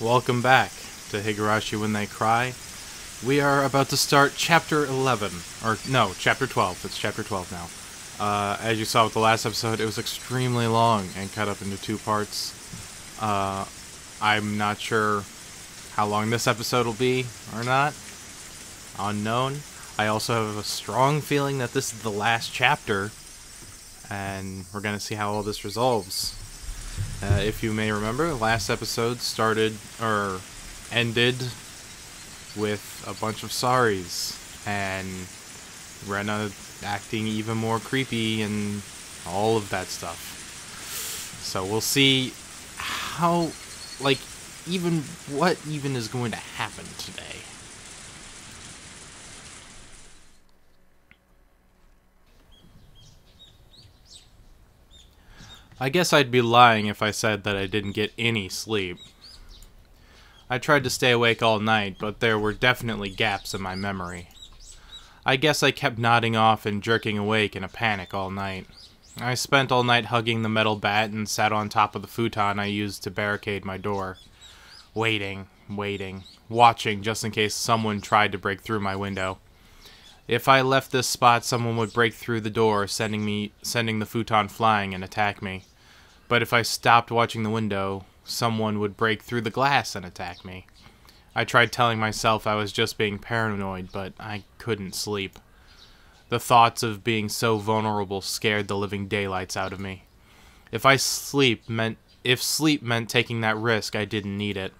Welcome back to Higurashi When They Cry. We are about to start Chapter 11. Or, no, Chapter 12. It's Chapter 12 now. As you saw with the last episode, it was extremely long and cut up into two parts. I'm not sure how long this episode will be or not. Unknown. I also have a strong feeling that this is the last chapter, and we're going to see how all this resolves. If you may remember, the last episode ended with a bunch of sorries, and Rena acting even more creepy and all of that stuff. So we'll see how, what is going to happen today. I guess I'd be lying if I said that I didn't get any sleep. I tried to stay awake all night, but there were definitely gaps in my memory. I guess I kept nodding off and jerking awake in a panic all night. I spent all night hugging the metal bat and sat on top of the futon I used to barricade my door. Waiting, watching just in case someone tried to break through my window. If I left this spot, someone would break through the door, sending the futon flying and attack me. But if I stopped watching the window, someone would break through the glass and attack me. I tried telling myself I was just being paranoid, but I couldn't sleep. The thoughts of being so vulnerable scared the living daylights out of me. If sleep meant taking that risk, I didn't need it.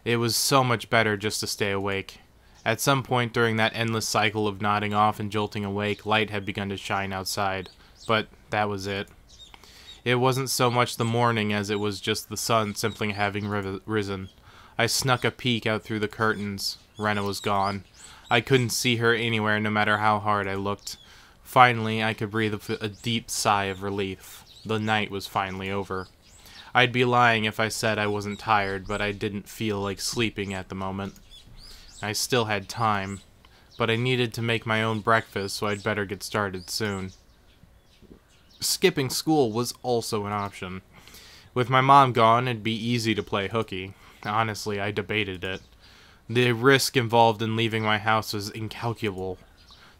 It was so much better just to stay awake. At some point during that endless cycle of nodding off and jolting awake, light had begun to shine outside. But that was it. It wasn't so much the morning as it was just the sun simply having risen. I snuck a peek out through the curtains. Rena was gone. I couldn't see her anywhere no matter how hard I looked. Finally, I could breathe a deep sigh of relief. The night was finally over. I'd be lying if I said I wasn't tired, but I didn't feel like sleeping at the moment. I still had time, but I needed to make my own breakfast, so I'd better get started soon. Skipping school was also an option. With my mom gone, it'd be easy to play hooky. Honestly, I debated it. The risk involved in leaving my house was incalculable,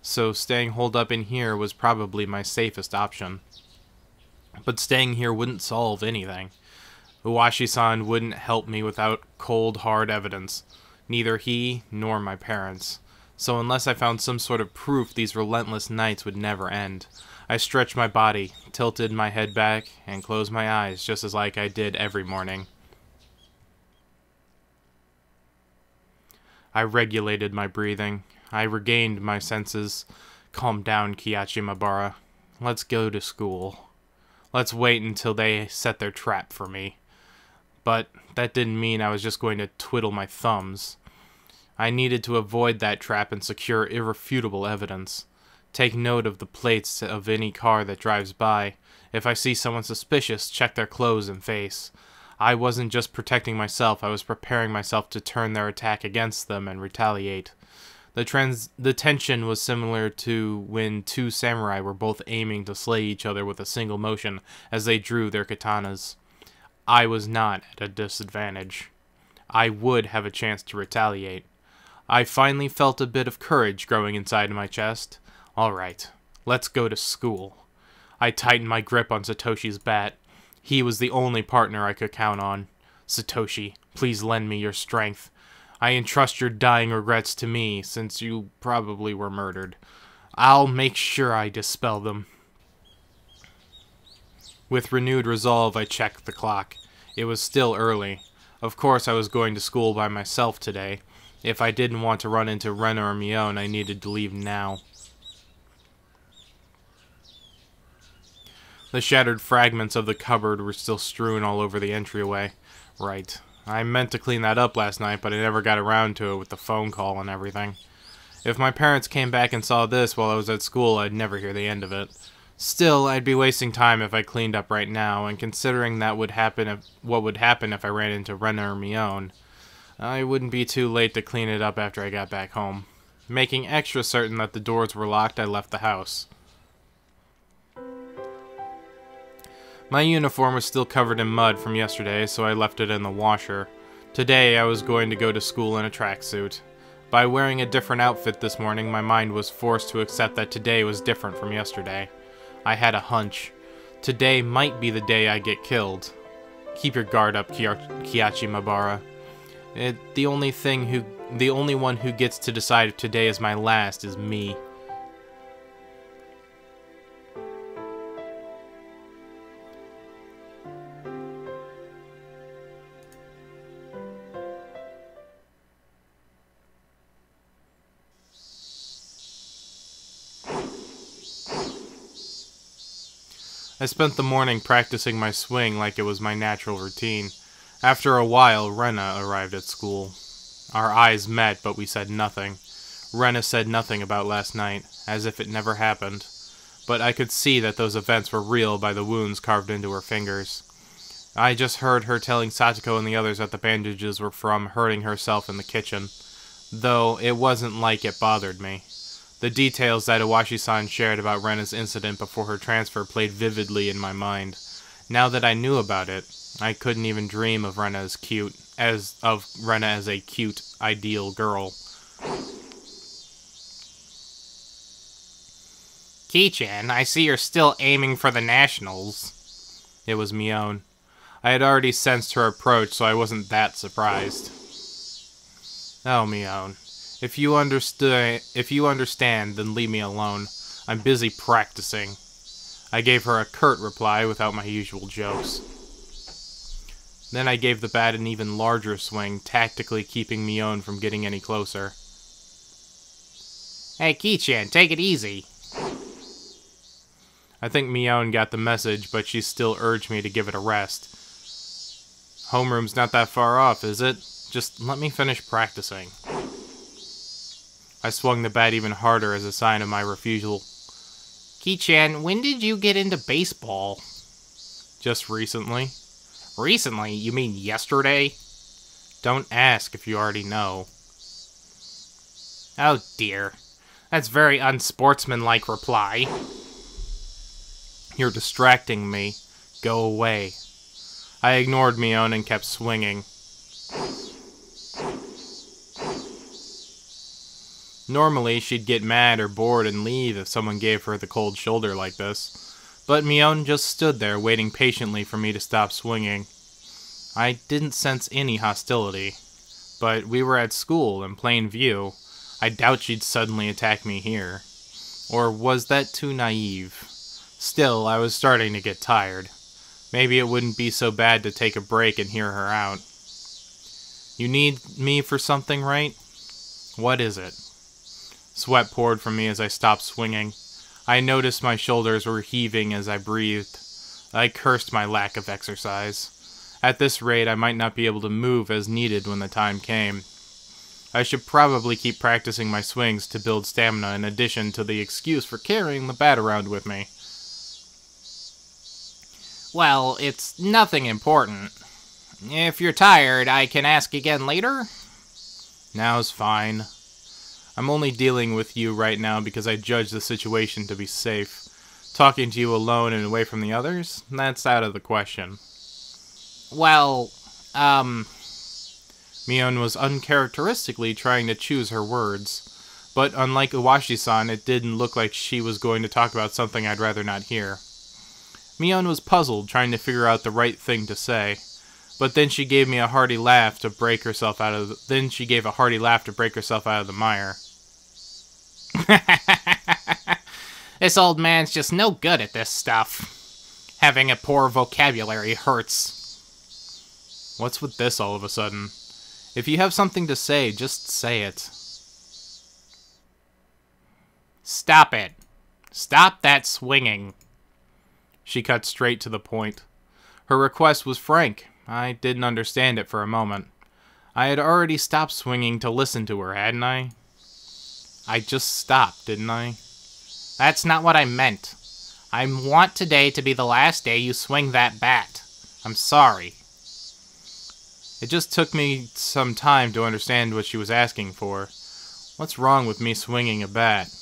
so staying holed up in here was probably my safest option. But staying here wouldn't solve anything. Uwashi-san wouldn't help me without cold, hard evidence. Neither he nor my parents. So unless I found some sort of proof, these relentless nights would never end. I stretched my body, tilted my head back, and closed my eyes just as like I did every morning. I regulated my breathing. I regained my senses. Calm down, Kiyachimabara. Let's go to school. Let's wait until they set their trap for me. But that didn't mean I was just going to twiddle my thumbs. I needed to avoid that trap and secure irrefutable evidence. Take note of the plates of any car that drives by. If I see someone suspicious, check their clothes and face. I wasn't just protecting myself, I was preparing myself to turn their attack against them and retaliate. The tension was similar to when two samurai were both aiming to slay each other with a single motion as they drew their katanas. I was not at a disadvantage. I would have a chance to retaliate. I finally felt a bit of courage growing inside my chest. Alright, let's go to school. I tightened my grip on Satoshi's bat. He was the only partner I could count on. Satoshi, please lend me your strength. I entrust your dying regrets to me, since you probably were murdered. I'll make sure I dispel them. With renewed resolve, I checked the clock. It was still early. Of course, I was going to school by myself today. If I didn't want to run into Rena or Mion, I needed to leave now. The shattered fragments of the cupboard were still strewn all over the entryway. Right. I meant to clean that up last night, but I never got around to it with the phone call and everything. If my parents came back and saw this while I was at school, I'd never hear the end of it. Still, I'd be wasting time if I cleaned up right now, and considering what would happen if I ran into Rena or Mion, I wouldn't be too late to clean it up after I got back home. Making extra certain that the doors were locked, I left the house. My uniform was still covered in mud from yesterday, so I left it in the washer. Today I was going to go to school in a tracksuit. By wearing a different outfit this morning, my mind was forced to accept that today was different from yesterday. I had a hunch. Today might be the day I get killed. Keep your guard up, Kiachi Mabara. The only one who gets to decide if today is my last is me. I spent the morning practicing my swing like it was my natural routine. After a while, Rena arrived at school. Our eyes met, but we said nothing. Rena said nothing about last night, as if it never happened. But I could see that those events were real by the wounds carved into her fingers. I just heard her telling Satoko and the others that the bandages were from hurting herself in the kitchen, though it wasn't like it bothered me. The details that Iwashi-san shared about Rena's incident before her transfer played vividly in my mind. Now that I knew about it, I couldn't even dream of Rena as a cute, ideal girl. Ki-chan, I see you're still aiming for the nationals. It was Mion. I had already sensed her approach, so I wasn't that surprised. Oh, Mion. If you understand, then leave me alone. I'm busy practicing. I gave her a curt reply without my usual jokes. Then I gave the bat an even larger swing, tactically keeping Mion from getting any closer. Hey, Ki-chan, take it easy. I think Mion got the message, but she still urged me to give it a rest. Homeroom's not that far off, is it? Just let me finish practicing. I swung the bat even harder as a sign of my refusal. Ki-chan, when did you get into baseball? Just recently. Recently? You mean yesterday? Don't ask if you already know. Oh dear. That's very unsportsmanlike reply. You're distracting me. Go away. I ignored Mion and kept swinging. Normally, she'd get mad or bored and leave if someone gave her the cold shoulder like this. But Mion just stood there, waiting patiently for me to stop swinging. I didn't sense any hostility. But we were at school, in plain view. I doubt she'd suddenly attack me here. Or was that too naive? Still, I was starting to get tired. Maybe it wouldn't be so bad to take a break and hear her out. You need me for something, right? What is it? Sweat poured from me as I stopped swinging. I noticed my shoulders were heaving as I breathed. I cursed my lack of exercise. At this rate, I might not be able to move as needed when the time came. I should probably keep practicing my swings to build stamina in addition to the excuse for carrying the bat around with me. Well, it's nothing important. If you're tired, I can ask again later? Now's fine. I'm only dealing with you right now because I judge the situation to be safe. Talking to you alone and away from the others? That's out of the question. Well, Mion was uncharacteristically trying to choose her words. But unlike Iwashi-san, it didn't look like she was going to talk about something I'd rather not hear. Mion was puzzled, trying to figure out the right thing to say. But then she gave a hearty laugh to break herself out of the mire. This old man's just no good at this stuff. Having a poor vocabulary hurts. What's with this all of a sudden? If you have something to say, just say it. Stop it. Stop that swinging. She cut straight to the point. Her request was frank. I didn't understand it for a moment. I had already stopped swinging to listen to her, hadn't I? I just stopped, didn't I? That's not what I meant. I want today to be the last day you swing that bat. I'm sorry. It just took me some time to understand what she was asking for. What's wrong with me swinging a bat?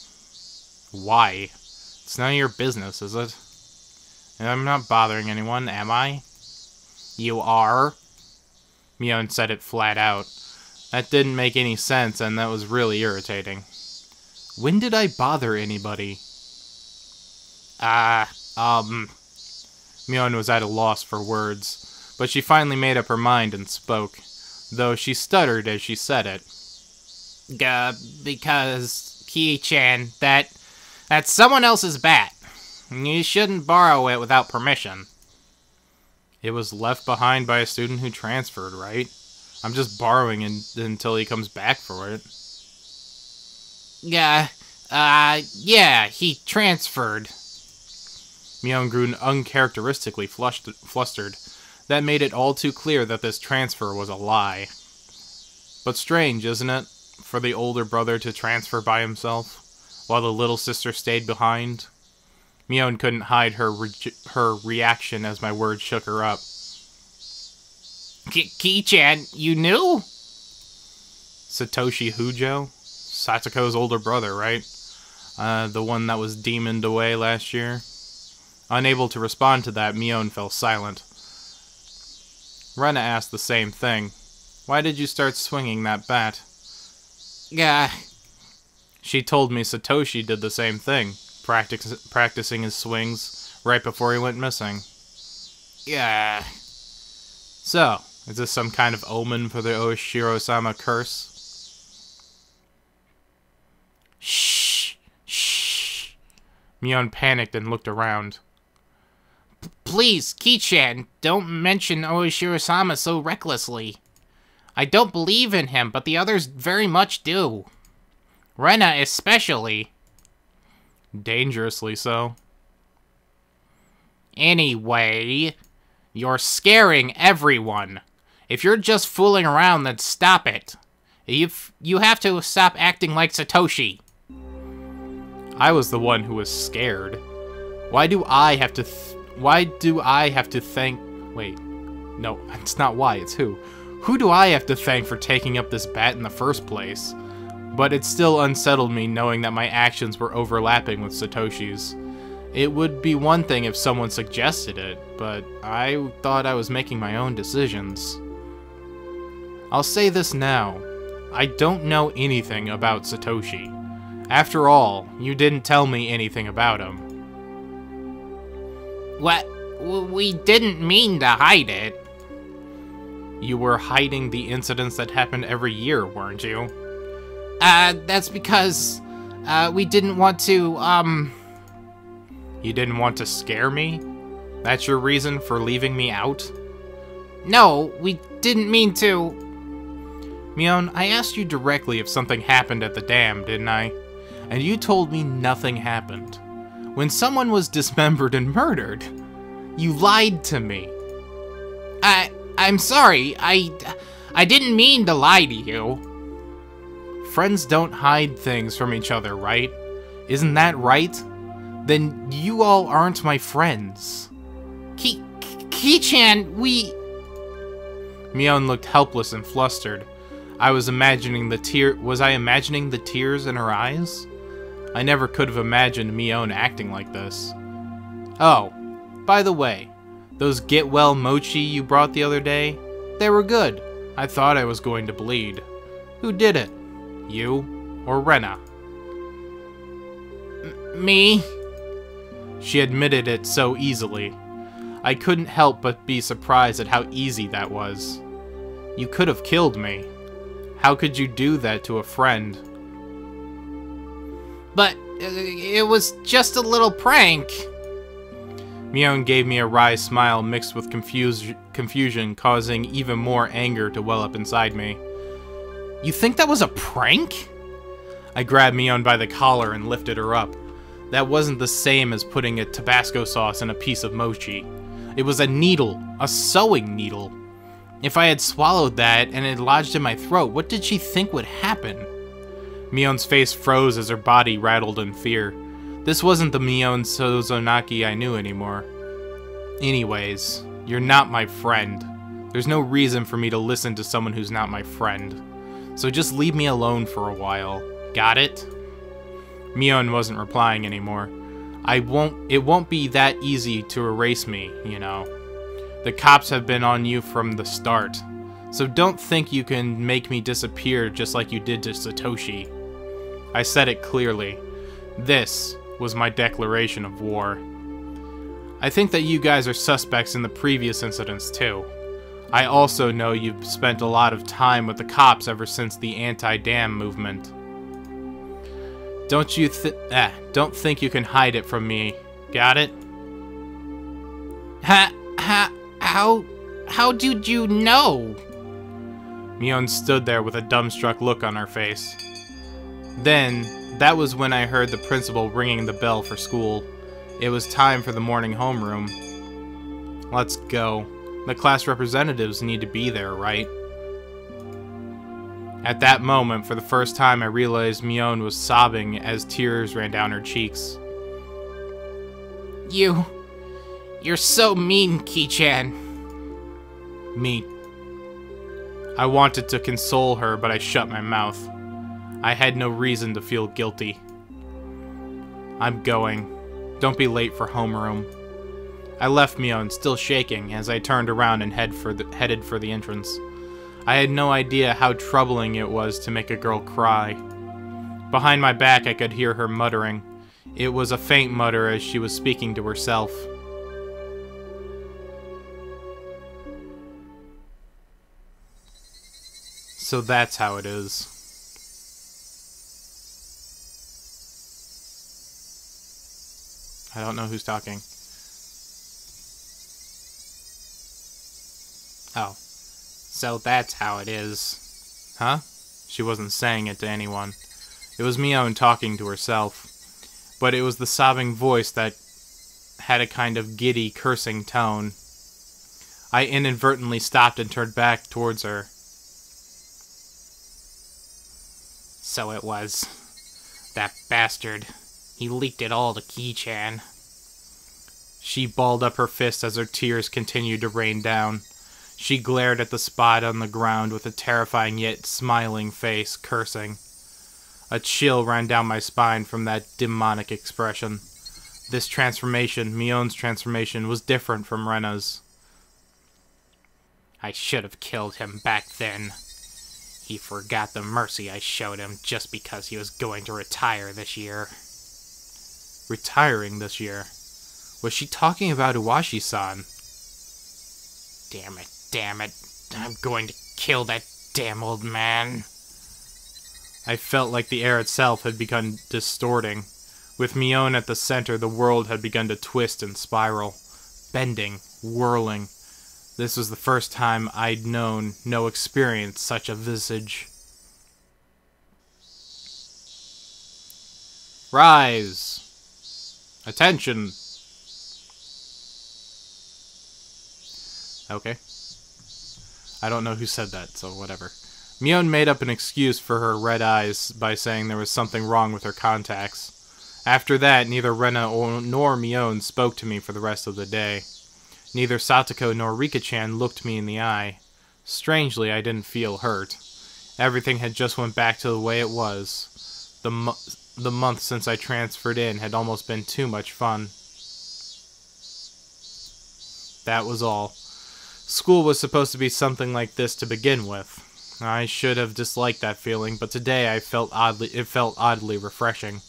Why? It's none of your business, is it? And I'm not bothering anyone, am I? You are? Mion said it flat out. That didn't make any sense, and that was really irritating. When did I bother anybody? Mion was at a loss for words, but she finally made up her mind and spoke, though she stuttered as she said it. Because, Ki-chan, that's someone else's bat. You shouldn't borrow it without permission. It was left behind by a student who transferred, right? I'm just borrowing until he comes back for it. Yeah, he transferred. Mion grew uncharacteristically flustered. That made it all too clear that this transfer was a lie. But strange, isn't it, for the older brother to transfer by himself, while the little sister stayed behind? Mion couldn't hide her reaction as my words shook her up. Ki-chan, you knew? Satoshi Hujo? Satoko's older brother, right? The one that was demoned away last year? Unable to respond to that, Mion fell silent. Rena asked the same thing. Why did you start swinging that bat? She told me Satoshi did the same thing, practicing his swings right before he went missing. So, is this some kind of omen for the Oshiro-sama curse? Shh! Mion panicked and looked around. Please, Ki-chan, don't mention Oshiro-sama so recklessly. I don't believe in him, but the others very much do. Rena especially. Dangerously so. Anyway, you're scaring everyone. If you're just fooling around, then stop it. You have to stop acting like Satoshi. I was the one who was scared. Why do I have to thank... Wait. No, it's not why, it's who. Who do I have to thank for taking up this bat in the first place? But it still unsettled me knowing that my actions were overlapping with Satoshi's. It would be one thing if someone suggested it, but I thought I was making my own decisions. I'll say this now. I don't know anything about Satoshi. After all, you didn't tell me anything about him. What? We didn't mean to hide it. You were hiding the incidents that happened every year, weren't you? That's because, we didn't want to, You didn't want to scare me? That's your reason for leaving me out? No, we didn't mean to. Mion, I asked you directly if something happened at the dam, didn't I? And you told me nothing happened. When someone was dismembered and murdered, you lied to me. I'm sorry, I didn't mean to lie to you. Friends don't hide things from each other, right? Isn't that right? Then you all aren't my friends. Ki-chan, we... Mion looked helpless and flustered. Was I imagining the tears in her eyes? I never could have imagined Mion acting like this. Oh, by the way, those get-well mochi you brought the other day, they were good. I thought I was going to bleed. Who did it? You or Rena? Me? She admitted it so easily. I couldn't help but be surprised at how easy that was. You could have killed me. How could you do that to a friend? But it was just a little prank. Mion gave me a wry smile mixed with confusion, causing even more anger to well up inside me. You think that was a prank? I grabbed Mion by the collar and lifted her up. That wasn't the same as putting a Tabasco sauce in a piece of mochi. It was a needle, a sewing needle. If I had swallowed that and it lodged in my throat, what did she think would happen? Mion's face froze as her body rattled in fear. This wasn't the Mion Sozonaki I knew anymore. Anyways, you're not my friend. There's no reason for me to listen to someone who's not my friend. So just leave me alone for a while. Got it? Mion wasn't replying anymore. It won't be that easy to erase me, you know. The cops have been on you from the start. So don't think you can make me disappear just like you did to Satoshi. I said it clearly. This was my declaration of war. I think that you guys are suspects in the previous incidents too. I also know you've spent a lot of time with the cops ever since the anti-dam movement. Don't think you can hide it from me. Got it? How did you know? Mion stood there with a dumbstruck look on her face. Then, that was when I heard the principal ringing the bell for school. It was time for the morning homeroom. Let's go. The class representatives need to be there, right? At that moment, for the first time, I realized Mion was sobbing as tears ran down her cheeks. You're so mean, Ki-chan. Me. I wanted to console her, but I shut my mouth. I had no reason to feel guilty. I'm going. Don't be late for homeroom. I left Mion, still shaking, as I turned around and headed for the entrance. I had no idea how troubling it was to make a girl cry. Behind my back, I could hear her muttering. It was a faint mutter as she was speaking to herself. So that's how it is. I don't know who's talking. Oh. So that's how it is. Huh? She wasn't saying it to anyone. It was Mion talking to herself. But it was the sobbing voice that had a kind of giddy, cursing tone. I inadvertently stopped and turned back towards her. So it was. That bastard. He leaked it all to Ki-chan. She balled up her fist as her tears continued to rain down. She glared at the spot on the ground with a terrifying yet smiling face, cursing. A chill ran down my spine from that demonic expression. This transformation, Mion's transformation, was different from Rena's. I should have killed him back then. He forgot the mercy I showed him just because he was going to retire this year. Retiring this year? Was she talking about Iwashi-san? Damn it. I'm going to kill that damn old man. I felt like the air itself had begun distorting. With Mion at the center, the world had begun to twist and spiral. Bending, whirling. This was the first time I'd experienced such a visage. Rise! Attention! Okay. I don't know who said that, so whatever. Mion made up an excuse for her red eyes by saying there was something wrong with her contacts. After that, neither Rena nor Mion spoke to me for the rest of the day. Neither Satoko nor Rika-chan looked me in the eye. Strangely, I didn't feel hurt. Everything had just went back to the way it was. The month since I transferred in had almost been too much fun. That was all. School was supposed to be something like this to begin with. I should have disliked that feeling, but today it felt oddly refreshing.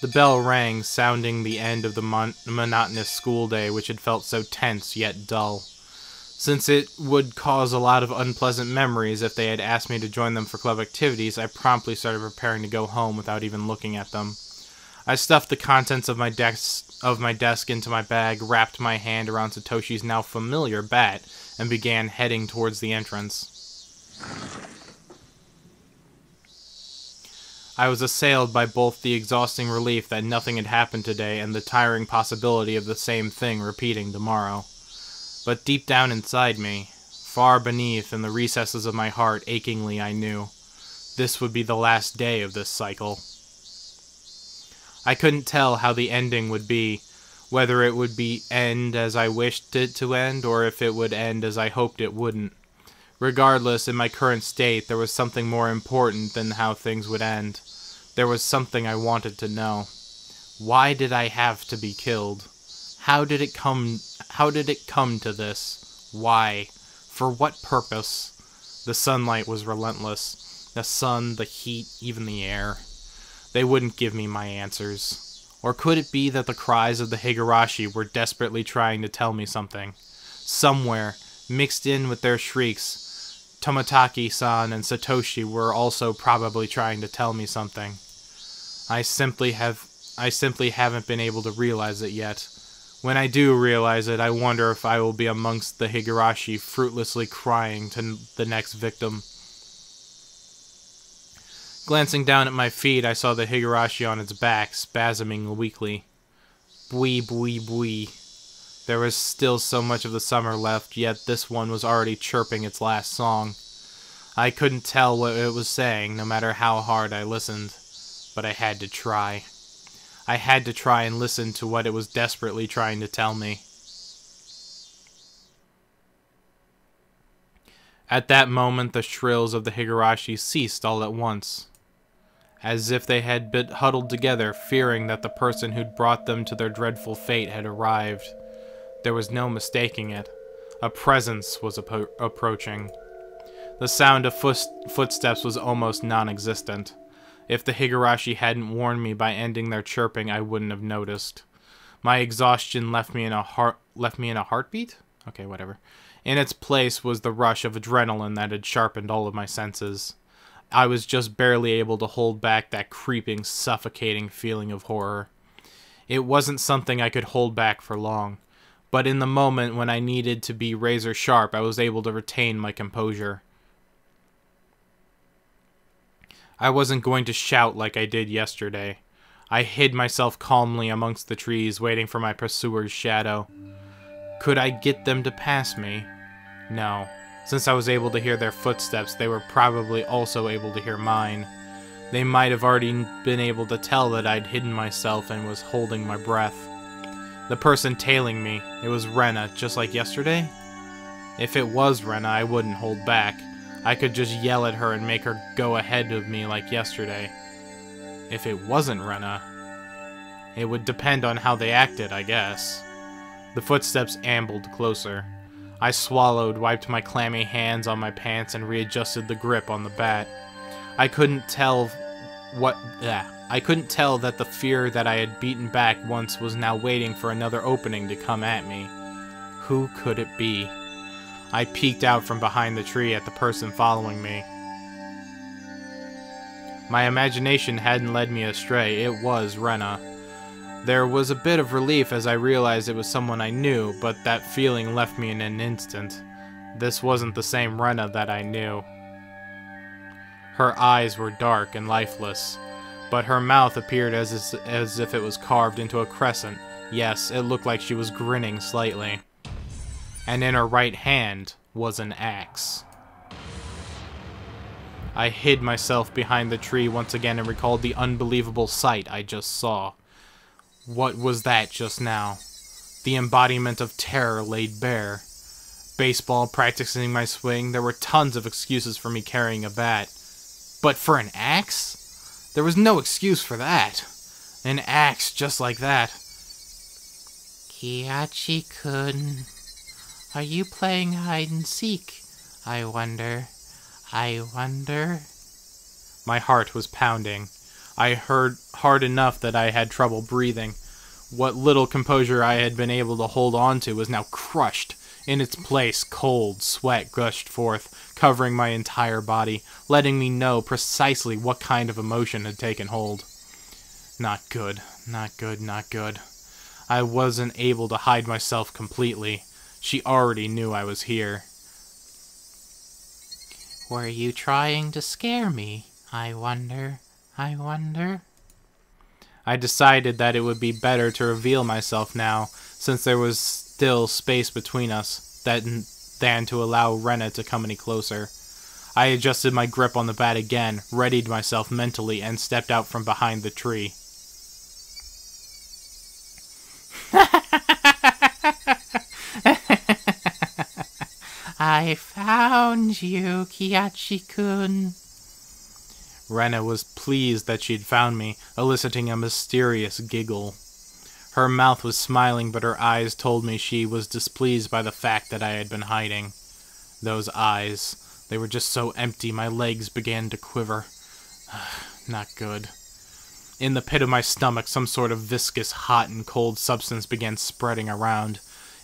The bell rang, sounding the end of the monotonous school day, which had felt so tense yet dull. Since it would cause a lot of unpleasant memories if they had asked me to join them for club activities, I promptly started preparing to go home without even looking at them. I stuffed the contents of my desk into my bag, wrapped my hand around Satoshi's now familiar bat, and began heading towards the entrance. I was assailed by both the exhausting relief that nothing had happened today and the tiring possibility of the same thing repeating tomorrow. But deep down inside me, far beneath in the recesses of my heart, achingly I knew, this would be the last day of this cycle. I couldn't tell how the ending would be, whether it would end as I wished it to end, or if it would end as I hoped it wouldn't. Regardless, in my current state, there was something more important than how things would end. There was something I wanted to know. Why did I have to be killed? How did it come to this? Why? For what purpose? The sunlight was relentless. The sun, the heat, even the air. They wouldn't give me my answers. Or could it be that the cries of the Higurashi were desperately trying to tell me something? Somewhere, mixed in with their shrieks, Tomotaki-san and Satoshi were also probably trying to tell me something. I simply haven't been able to realize it yet. When I do realize it, I wonder if I will be amongst the Higurashi fruitlessly crying to the next victim. Glancing down at my feet, I saw the Higurashi on its back, spasming weakly. Bwee, bwee, bwee. There was still so much of the summer left, yet this one was already chirping its last song. I couldn't tell what it was saying, no matter how hard I listened. But I had to try. I had to try and listen to what it was desperately trying to tell me. At that moment, the shrills of the Higurashi ceased all at once, as if they had been huddled together, fearing that the person who'd brought them to their dreadful fate had arrived. There was no mistaking it. A presence was approaching. The sound of footsteps was almost non-existent. If the Higurashi hadn't warned me by ending their chirping, I wouldn't have noticed. My exhaustion left me in a heartbeat? Okay, whatever. In its place was the rush of adrenaline that had sharpened all of my senses. I was just barely able to hold back that creeping, suffocating feeling of horror. It wasn't something I could hold back for long, but in the moment when I needed to be razor sharp, I was able to retain my composure. I wasn't going to shout like I did yesterday. I hid myself calmly amongst the trees, waiting for my pursuer's shadow. Could I get them to pass me? No. Since I was able to hear their footsteps, they were probably also able to hear mine. They might have already been able to tell that I'd hidden myself and was holding my breath. The person tailing me, it was Rena, just like yesterday? If it was Rena, I wouldn't hold back. I could just yell at her and make her go ahead of me like yesterday. If it wasn't Rena, it would depend on how they acted, I guess. The footsteps ambled closer. I swallowed, wiped my clammy hands on my pants, and readjusted the grip on the bat. I couldn't tell that the fear that I had beaten back once was now waiting for another opening to come at me. Who could it be? I peeked out from behind the tree at the person following me. My imagination hadn't led me astray. It was Rena. There was a bit of relief as I realized it was someone I knew, but that feeling left me in an instant. This wasn't the same Rena that I knew. Her eyes were dark and lifeless, but her mouth appeared as if it was carved into a crescent. Yes, it looked like she was grinning slightly. And in her right hand was an axe. I hid myself behind the tree once again and recalled the unbelievable sight I just saw. What was that just now? The embodiment of terror laid bare. Baseball, practicing my swing, there were tons of excuses for me carrying a bat. But for an axe? There was no excuse for that. An axe just like that. Kiachi-kun, are you playing hide-and-seek? I wonder. My heart was pounding. I heard hard enough that I had trouble breathing. What little composure I had been able to hold on to was now crushed. In its place, cold sweat gushed forth, covering my entire body, letting me know precisely what kind of emotion had taken hold. Not good, not good, not good. I wasn't able to hide myself completely. She already knew I was here. Were you trying to scare me? I wonder. I decided that it would be better to reveal myself now, since there was still space between us, than to allow Rena to come any closer. I adjusted my grip on the bat again, readied myself mentally, and stepped out from behind the tree. I found you, Kiachi-kun. Rena was pleased that she'd found me, eliciting a mysterious giggle. Her mouth was smiling, but her eyes told me she was displeased by the fact that I had been hiding. Those eyes, they were just so empty, my legs began to quiver. Not good. In the pit of my stomach, some sort of viscous, hot, and cold substance began spreading around.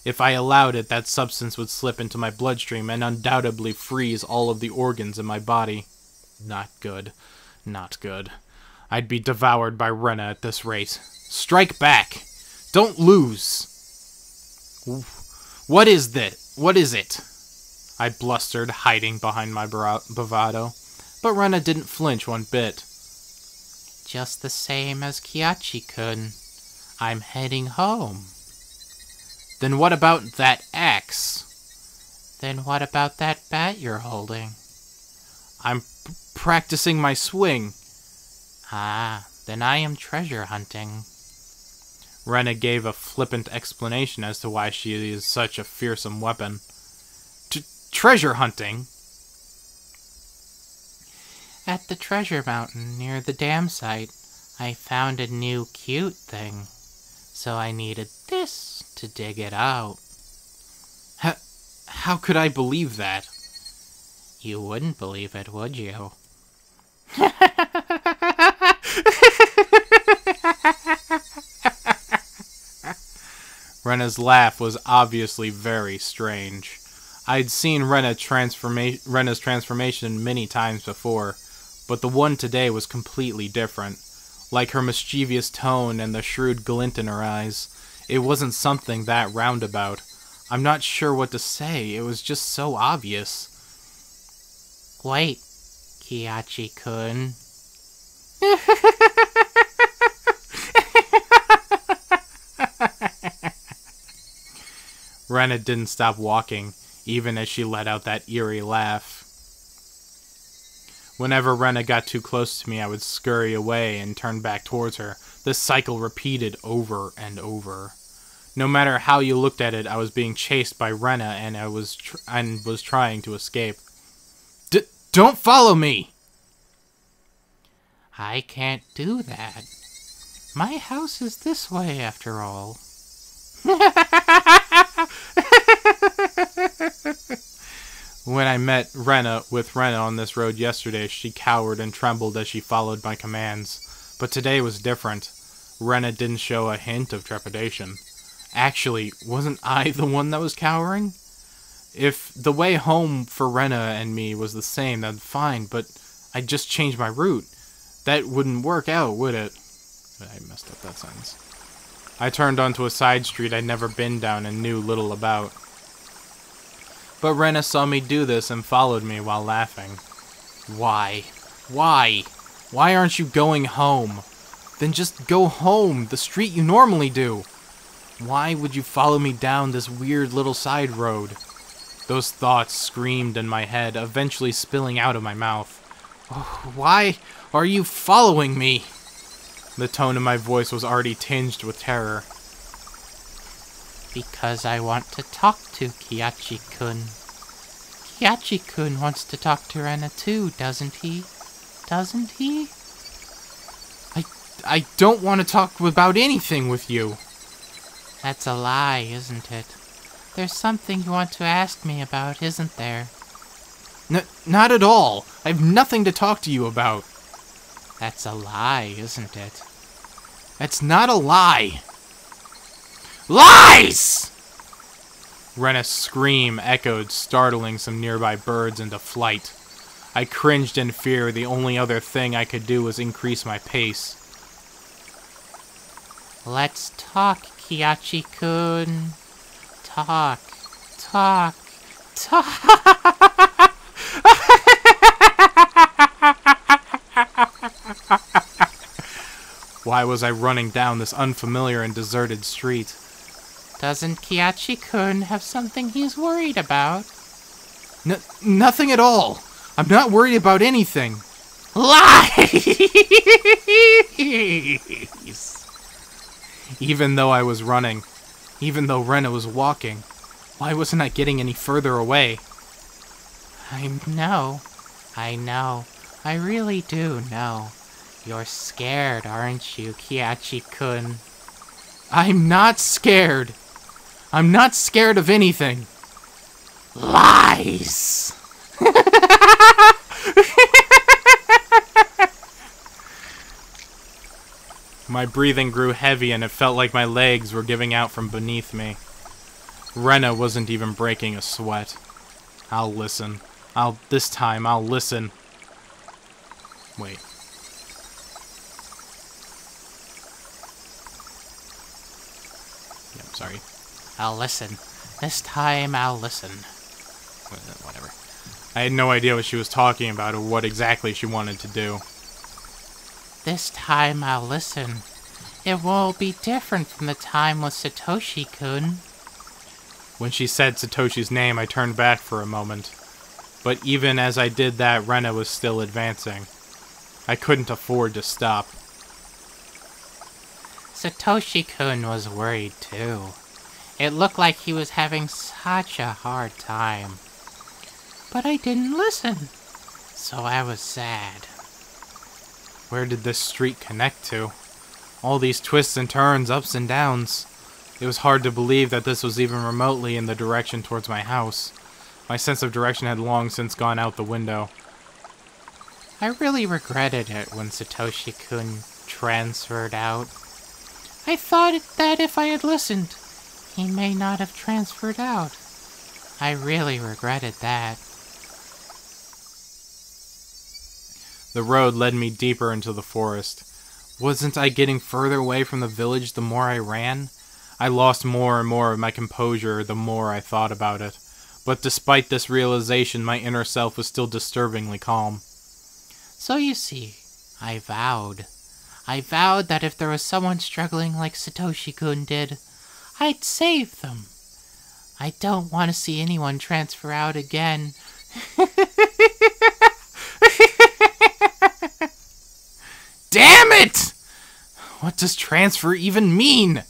If I allowed it, that substance would slip into my bloodstream and undoubtedly freeze all of the organs in my body. Not good. Not good. I'd be devoured by Rena at this rate. Strike back! Don't lose! What is this? What is it? I blustered, hiding behind my bravado. But Rena didn't flinch one bit. Just the same as Kiachi-kun. I'm heading home. Then what about that axe? Then what about that bat you're holding? I'm practicing my swing. Ah, then I am treasure hunting. Rena gave a flippant explanation as to why she is such a fearsome weapon. Treasure hunting? At the treasure mountain near the dam site, I found a new cute thing. So I needed this to dig it out. How could I believe that? You wouldn't believe it, would you? Rena's laugh was obviously very strange. I'd seen Rena's transformation many times before, but the one today was completely different. Like her mischievous tone and the shrewd glint in her eyes, it wasn't something that roundabout. I'm not sure what to say, it was just so obvious. Wait, Kiachi-kun. Rena didn't stop walking, even as she let out that eerie laugh. Whenever Rena got too close to me, I would scurry away and turn back towards her. This cycle repeated over and over. No matter how you looked at it, I was being chased by Rena and I was trying to escape. Don't follow me! I can't do that. My house is this way, after all. When I met with Rena on this road yesterday, she cowered and trembled as she followed my commands. But today was different. Rena didn't show a hint of trepidation. Actually, wasn't I the one that was cowering? If the way home for Rena and me was the same, then fine, but I just changed my route. That wouldn't work out, would it? I messed up that sentence. I turned onto a side street I'd never been down and knew little about. But Rena saw me do this and followed me while laughing. Why? Why? Why aren't you going home? Then just go home, the street you normally do. Why would you follow me down this weird little side road? Those thoughts screamed in my head, eventually spilling out of my mouth. Oh, why are you following me? The tone of my voice was already tinged with terror. Because I want to talk to Kiachi-kun. Kiachi-kun wants to talk to Rena too, doesn't he? Doesn't he? I don't want to talk about anything with you. That's a lie, isn't it? There's something you want to ask me about, isn't there? Not at all. I have nothing to talk to you about. That's a lie, isn't it? That's not a lie. Lies! Rena's scream echoed, startling some nearby birds into flight. I cringed in fear. The only other thing I could do was increase my pace. Let's talk, Kiachi-kun. Talk. Talk. Talk. Why was I running down this unfamiliar and deserted street? Doesn't Kiachi-kun have something he's worried about? Nothing at all. I'm not worried about anything. Lies! Even though I was running, even though Rena was walking, why wasn't I getting any further away? I know. I really do know. You're scared, aren't you, Kiachi-kun? I'm not scared. I'm not scared of anything. Lies! My breathing grew heavy and it felt like my legs were giving out from beneath me. Rena wasn't even breaking a sweat. I'll listen. This time I'll listen. Wait. Yeah, I'm sorry. I'll listen. This time I'll listen. Whatever. I had no idea what she was talking about or what exactly she wanted to do. This time I'll listen. It will be different from the time with Satoshi-kun. When she said Satoshi's name, I turned back for a moment. But even as I did that, Rena was still advancing. I couldn't afford to stop. Satoshi-kun was worried too. It looked like he was having such a hard time. But I didn't listen, so I was sad. Where did this street connect to? All these twists and turns, ups and downs. It was hard to believe that this was even remotely in the direction towards my house. My sense of direction had long since gone out the window. I really regretted it when Satoshi-kun transferred out. I thought that if I had listened, he may not have transferred out. I really regretted that. The road led me deeper into the forest. Wasn't I getting further away from the village the more I ran? I lost more and more of my composure the more I thought about it. But despite this realization, my inner self was still disturbingly calm. So you see, I vowed. I vowed that if there was someone struggling like Satoshi-kun did, I'd save them. I don't want to see anyone transfer out again. Damn it! What does transfer even mean?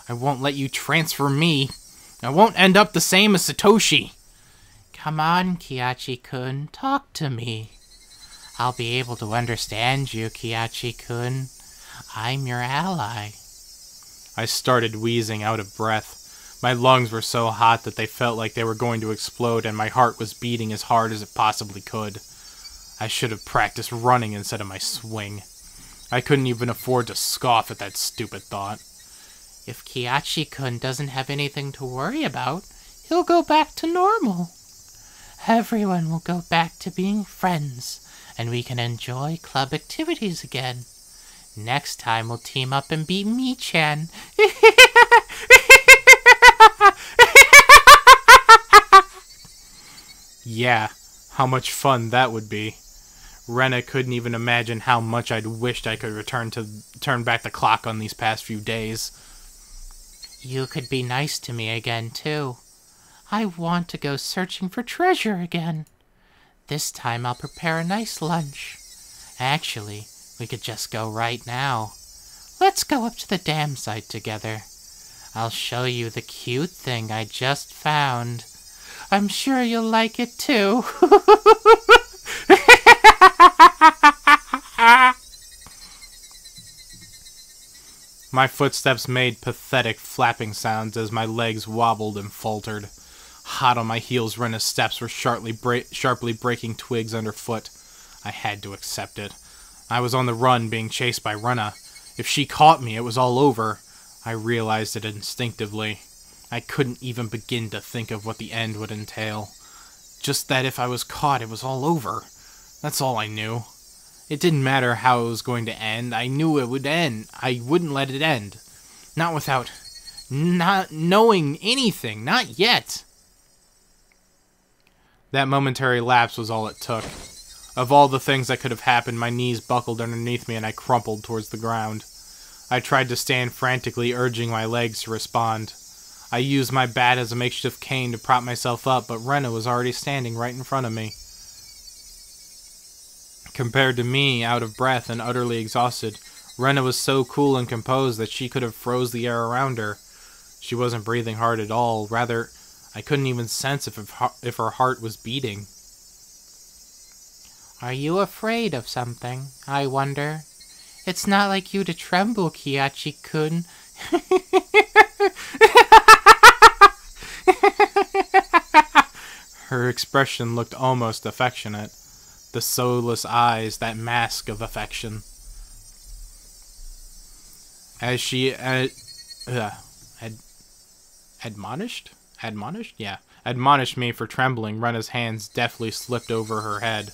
I won't let you transfer me. I won't end up the same as Satoshi. Come on, Kiachi-kun, talk to me. I'll be able to understand you, Kiachi-kun. I'm your ally. I started wheezing out of breath. My lungs were so hot that they felt like they were going to explode, and my heart was beating as hard as it possibly could. I should have practiced running instead of my swing. I couldn't even afford to scoff at that stupid thought. If Kiachi-kun doesn't have anything to worry about, he'll go back to normal. Everyone will go back to being friends, and we can enjoy club activities again. Next time we'll team up and beat Mi-chan. Yeah, how much fun that would be. Rena couldn't even imagine how much I'd wished I could turn back the clock on these past few days. You could be nice to me again, too. I want to go searching for treasure again. This time I'll prepare a nice lunch. Actually, we could just go right now. Let's go up to the dam site together. I'll show you the cute thing I just found. I'm sure you'll like it, too. My footsteps made pathetic flapping sounds as my legs wobbled and faltered. Hot on my heels, Rena's steps were sharply breaking twigs underfoot. I had to accept it. I was on the run, being chased by Rena. If she caught me, it was all over. I realized it instinctively. I couldn't even begin to think of what the end would entail. Just that if I was caught, it was all over. That's all I knew. It didn't matter how it was going to end. I knew it would end. I wouldn't let it end. Not without not knowing anything. Not yet. That momentary lapse was all it took. Of all the things that could have happened, my knees buckled underneath me and I crumpled towards the ground. I tried to stand frantically, urging my legs to respond. I used my bat as a makeshift cane to prop myself up, but Rena was already standing right in front of me. Compared to me, out of breath and utterly exhausted, Rena was so cool and composed that she could have froze the air around her. She wasn't breathing hard at all. Rather, I couldn't even sense if her heart was beating. Are you afraid of something, I wonder? It's not like you to tremble, Kiachi-kun. Her expression looked almost affectionate. The soulless eyes, that mask of affection. As she admonished me for trembling, Rena's hands deftly slipped over her head.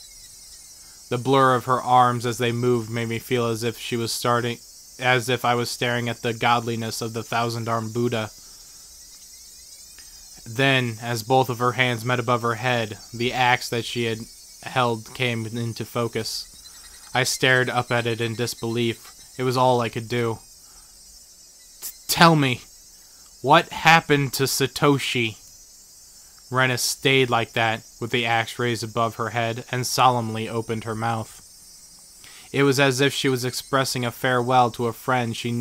The blur of her arms as they moved made me feel as if I was staring at the godliness of the thousand-armed Buddha. Then, as both of her hands met above her head, the axe that she had held came into focus. I stared up at it in disbelief. It was all I could do. Tell me, what happened to Satoshi? Rena stayed like that, with the axe raised above her head, and solemnly opened her mouth. It was as if she was expressing a farewell to a friend she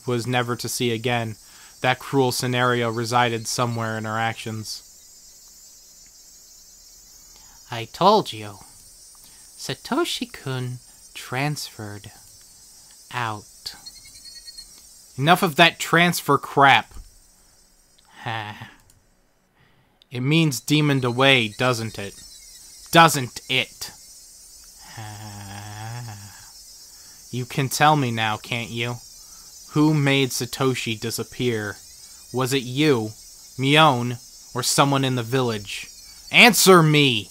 was never to see again. That cruel scenario resided somewhere in her actions. I told you. Satoshi-kun transferred out. Enough of that transfer crap. It means demoned away, doesn't it? Doesn't it? You can tell me now, can't you? Who made Satoshi disappear? Was it you, Mion, or someone in the village? Answer me!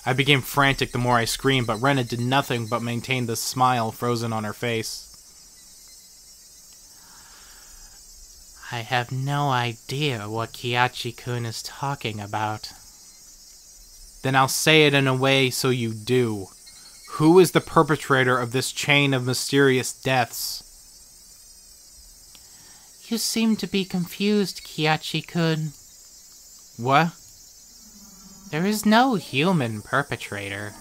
I became frantic the more I screamed, but Rena did nothing but maintain the smile frozen on her face. I have no idea what Kiachi-kun is talking about. Then I'll say it in a way so you do. Who is the perpetrator of this chain of mysterious deaths? You seem to be confused, Kiachi-kun. What? There is no human perpetrator.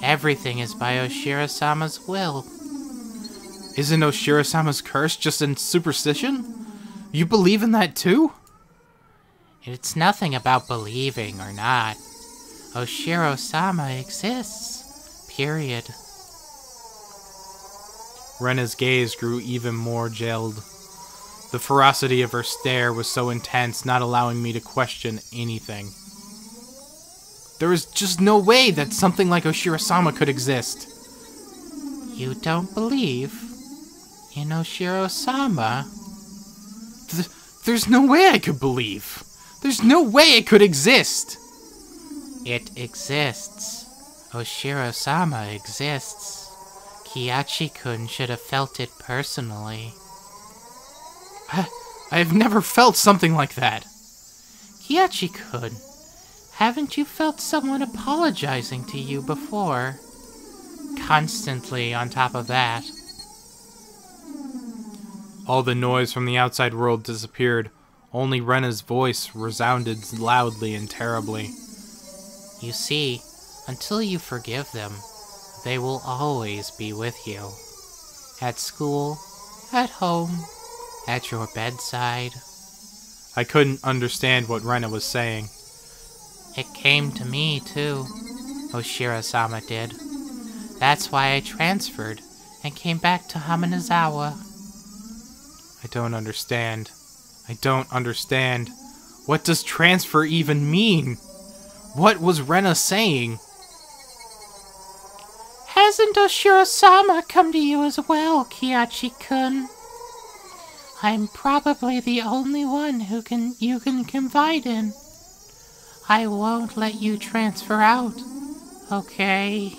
Everything is by Oshiro-sama's will. Isn't Oshiro-sama's curse just a superstition? You believe in that too? It's nothing about believing or not. Oshiro-sama exists. Period. Rena's gaze grew even more gelled. The ferocity of her stare was so intense, not allowing me to question anything. There is just no way that something like Oshiro-sama could exist. You don't believe in Oshiro-sama? There's no way I could believe. There's no way it could exist. It exists. Oshiro-sama exists. Kiachi-kun should have felt it personally. I have never felt something like that. Kiachi-kun, haven't you felt someone apologizing to you before? Constantly on top of that. All the noise from the outside world disappeared. Only Rena's voice resounded loudly and terribly. You see, until you forgive them, they will always be with you. At school, at home, at your bedside. I couldn't understand what Rena was saying. It came to me, too. Oshiro-sama did. That's why I transferred and came back to Hamanazawa. I don't understand. I don't understand. What does transfer even mean? What was Rena saying? Hasn't Oshiro-sama come to you as well, Kiachi-kun? I'm probably the only one you can confide in. I won't let you transfer out, okay?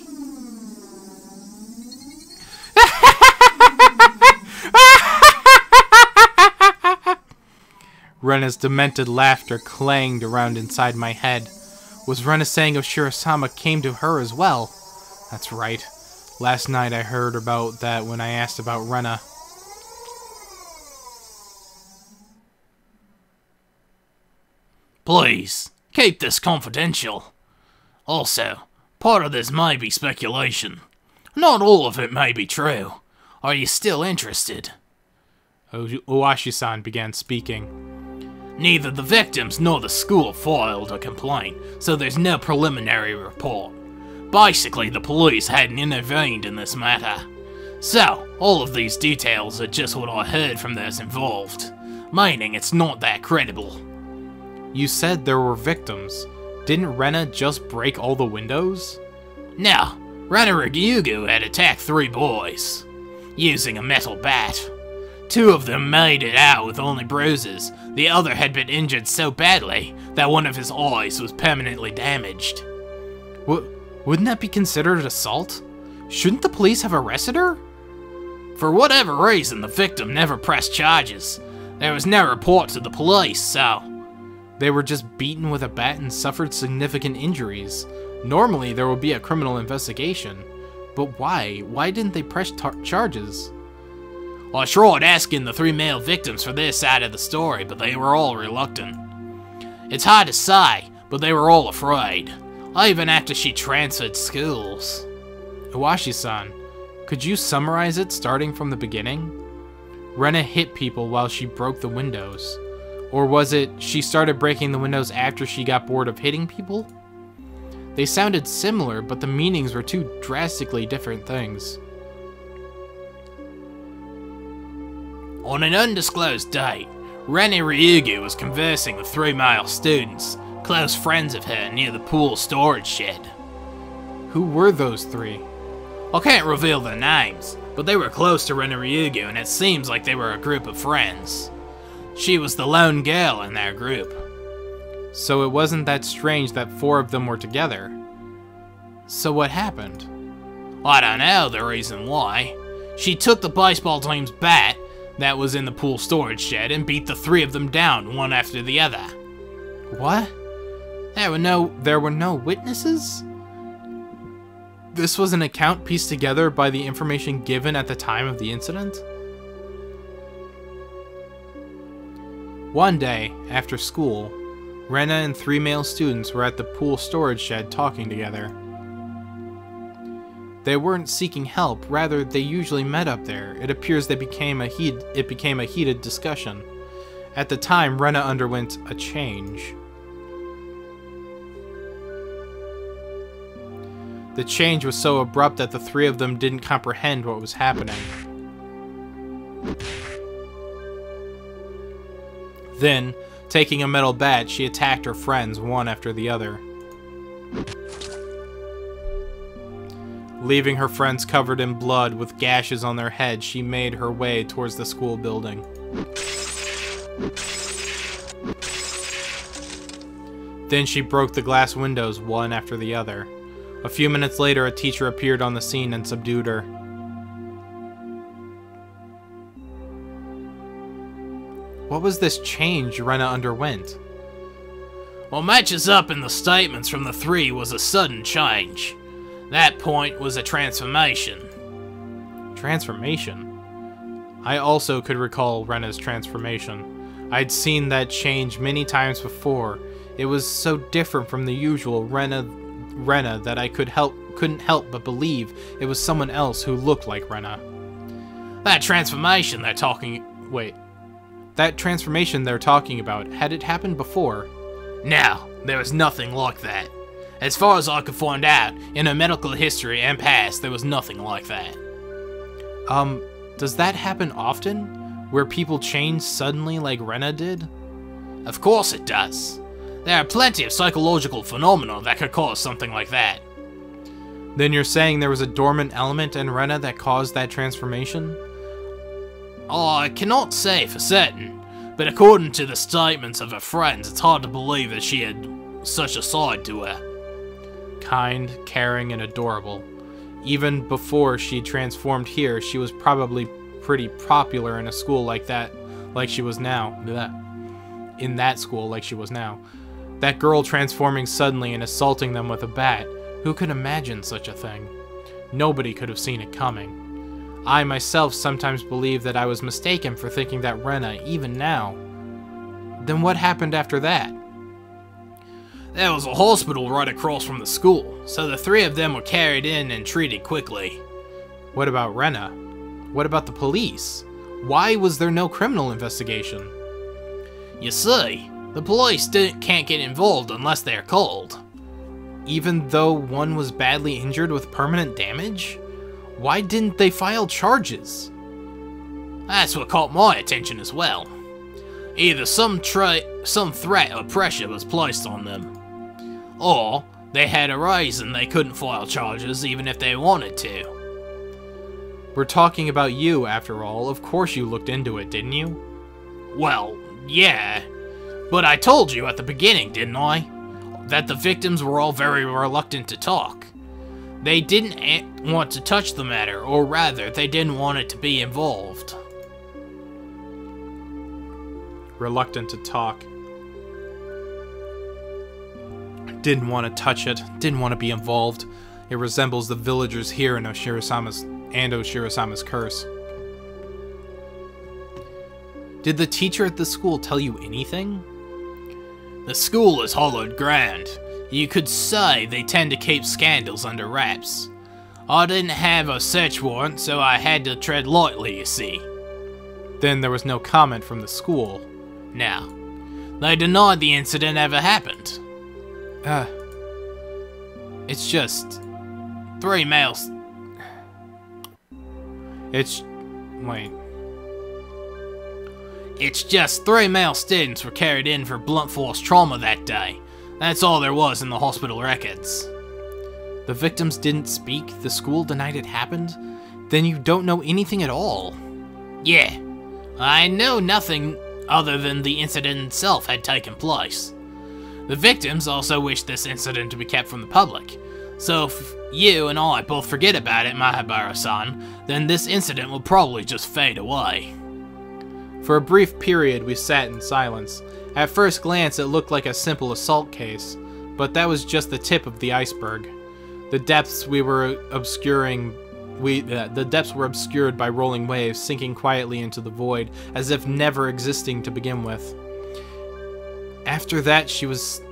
Rena's demented laughter clanged around inside my head. Was Rena saying Oshiro-sama came to her as well? That's right. Last night I heard about that when I asked about Rena. Please, keep this confidential. Also, part of this may be speculation. Not all of it may be true. Are you still interested? Owashi-san began speaking. Neither the victims nor the school filed a complaint, so there's no preliminary report. Basically, the police hadn't intervened in this matter. So, all of these details are just what I heard from those involved, meaning it's not that credible. You said there were victims. Didn't Rena just break all the windows? No, Rena Ryugu had attacked 3 boys, using a metal bat. 2 of them made it out with only bruises. The other had been injured so badly that one of his eyes was permanently damaged. Wouldn't that be considered assault? Shouldn't the police have arrested her? For whatever reason, the victim never pressed charges. There was no report to the police, so... They were just beaten with a bat and suffered significant injuries. Normally, there would be a criminal investigation. But why? Why didn't they press charges? I tried asking the 3 male victims for their side of the story, but they were all reluctant. It's hard to say, but they were all afraid. Even after she transferred schools. Iwashi-san, could you summarize it starting from the beginning? Rena hit people while she broke the windows. Or was it she started breaking the windows after she got bored of hitting people? They sounded similar, but the meanings were 2 drastically different things. On an undisclosed date, Rena Ryugu was conversing with 3 male students, close friends of her, near the pool storage shed. Who were those 3? I can't reveal their names, but they were close to Rena Ryugu, and it seems like they were a group of friends. She was the lone girl in their group. So it wasn't that strange that 4 of them were together. So what happened? I don't know the reason why. She took the baseball team's bat that was in the pool storage shed and beat the 3 of them down, one after the other. What? There were no witnesses? This was an account pieced together by the information given at the time of the incident? One day, after school, Rena and 3 male students were at the pool storage shed talking together. They weren't seeking help, rather they usually met up there. It appears it became a heated discussion. At the time, Rena underwent a change. The change was so abrupt that the 3 of them didn't comprehend what was happening. Then, taking a metal bat, she attacked her friends one after the other. Leaving her friends covered in blood with gashes on their heads, she made her way towards the school building. Then she broke the glass windows one after the other. A few minutes later, a teacher appeared on the scene and subdued her. What was this change Rena underwent? What matches up in the statements from the 3 was a sudden change. That point was a transformation. Transformation? I also could recall Rena's transformation. I'd seen that change many times before. It was so different from the usual Rena that I couldn't help but believe it was someone else who looked like Rena. That transformation they're talking about, had it happened before? No, there was nothing like that. As far as I could find out, in her medical history and past, there was nothing like that. Does that happen often? Where people change suddenly like Rena did? Of course it does. There are plenty of psychological phenomena that could cause something like that. Then you're saying there was a dormant element in Rena that caused that transformation? I cannot say for certain, but according to the statements of her friends, it's hard to believe that she had such a side to her. Kind, caring, and adorable. Even before she transformed here, she was probably pretty popular in a school like that, like she was now. In that school, like she was now. That girl transforming suddenly and assaulting them with a bat. Who could imagine such a thing? Nobody could have seen it coming. I myself sometimes believe that I was mistaken for thinking that Rena, even now. Then what happened after that? There was a hospital right across from the school, so the 3 of them were carried in and treated quickly. What about Rena? What about the police? Why was there no criminal investigation? You see, the police can't get involved unless they're called. Even though one was badly injured with permanent damage? Why didn't they file charges? That's what caught my attention as well. Either some threat or pressure was placed on them, or they had a reason they couldn't file charges even if they wanted to. We're talking about you, after all. Of course you looked into it, didn't you? Well, yeah, but I told you at the beginning, didn't I? That the victims were all very reluctant to talk. They didn't want to touch the matter, or rather, they didn't want it to be involved. Reluctant to talk. Didn't want to touch it. Didn't want to be involved. It resembles the villagers here in Oshiro-sama's curse. Did the teacher at the school tell you anything? The school is hollowed ground. You could say they tend to keep scandals under wraps. I didn't have a search warrant, so I had to tread lightly, you see. Then there was no comment from the school. Now, they denied the incident ever happened. It's just... 3 males... Wait. It's just 3 male students were carried in for blunt force trauma that day. That's all there was in the hospital records. The victims didn't speak? The school denied it happened? Then you don't know anything at all. Yeah. I know nothing other than the incident itself had taken place. The victims also wished this incident to be kept from the public. So if you and I both forget about it, Mahabara-san, then this incident will probably just fade away. For a brief period, we sat in silence. At first glance, it looked like a simple assault case, but that was just the tip of the iceberg. The depths were obscured by rolling waves, sinking quietly into the void, as if never existing to begin with. After that, she was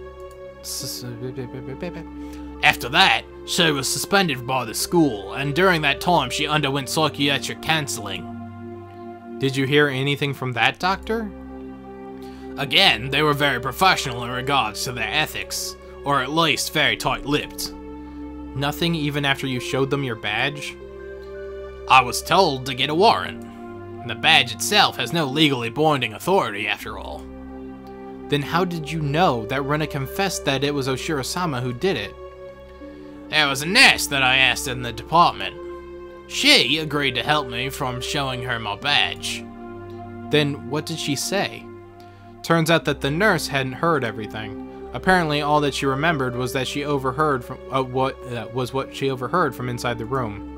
suspended by the school, and during that time she underwent psychiatric counseling. Did you hear anything from that doctor? Again, they were very professional in regards to their ethics, or at least very tight-lipped. Nothing even after you showed them your badge? I was told to get a warrant. The badge itself has no legally binding authority, after all. Then how did you know that Rena confessed that it was Oshiro-sama who did it? There was a nurse that I asked in the department. She agreed to help me from showing her my badge. Then what did she say? Turns out that the nurse hadn't heard everything. Apparently, all that she remembered was that she overheard from what she overheard from inside the room.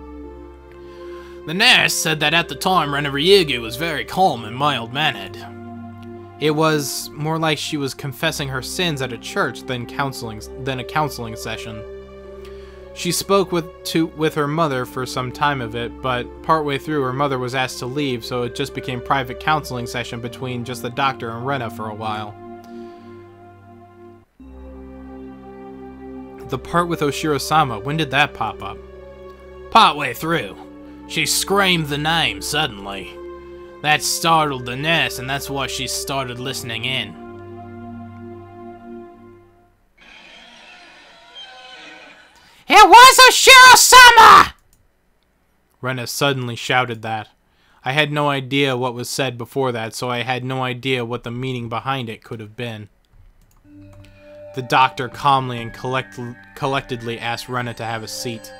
The nurse said that at the time Rena Ryugu was very calm and mild-mannered. It was more like she was confessing her sins at a church than a counseling session. She spoke with her mother for some time of it, but partway through her mother was asked to leave, so it just became private counseling session between just the doctor and Rena for a while. The part with Oshiro-sama, when did that pop up? Partway through. She screamed the name suddenly. That startled the nurse, and that's why she started listening in. It was Oshiro-sama! Rena suddenly shouted that. I had no idea what was said before that, so I had no idea what the meaning behind it could have been. The doctor calmly and collectedly asked Rena to have a seat.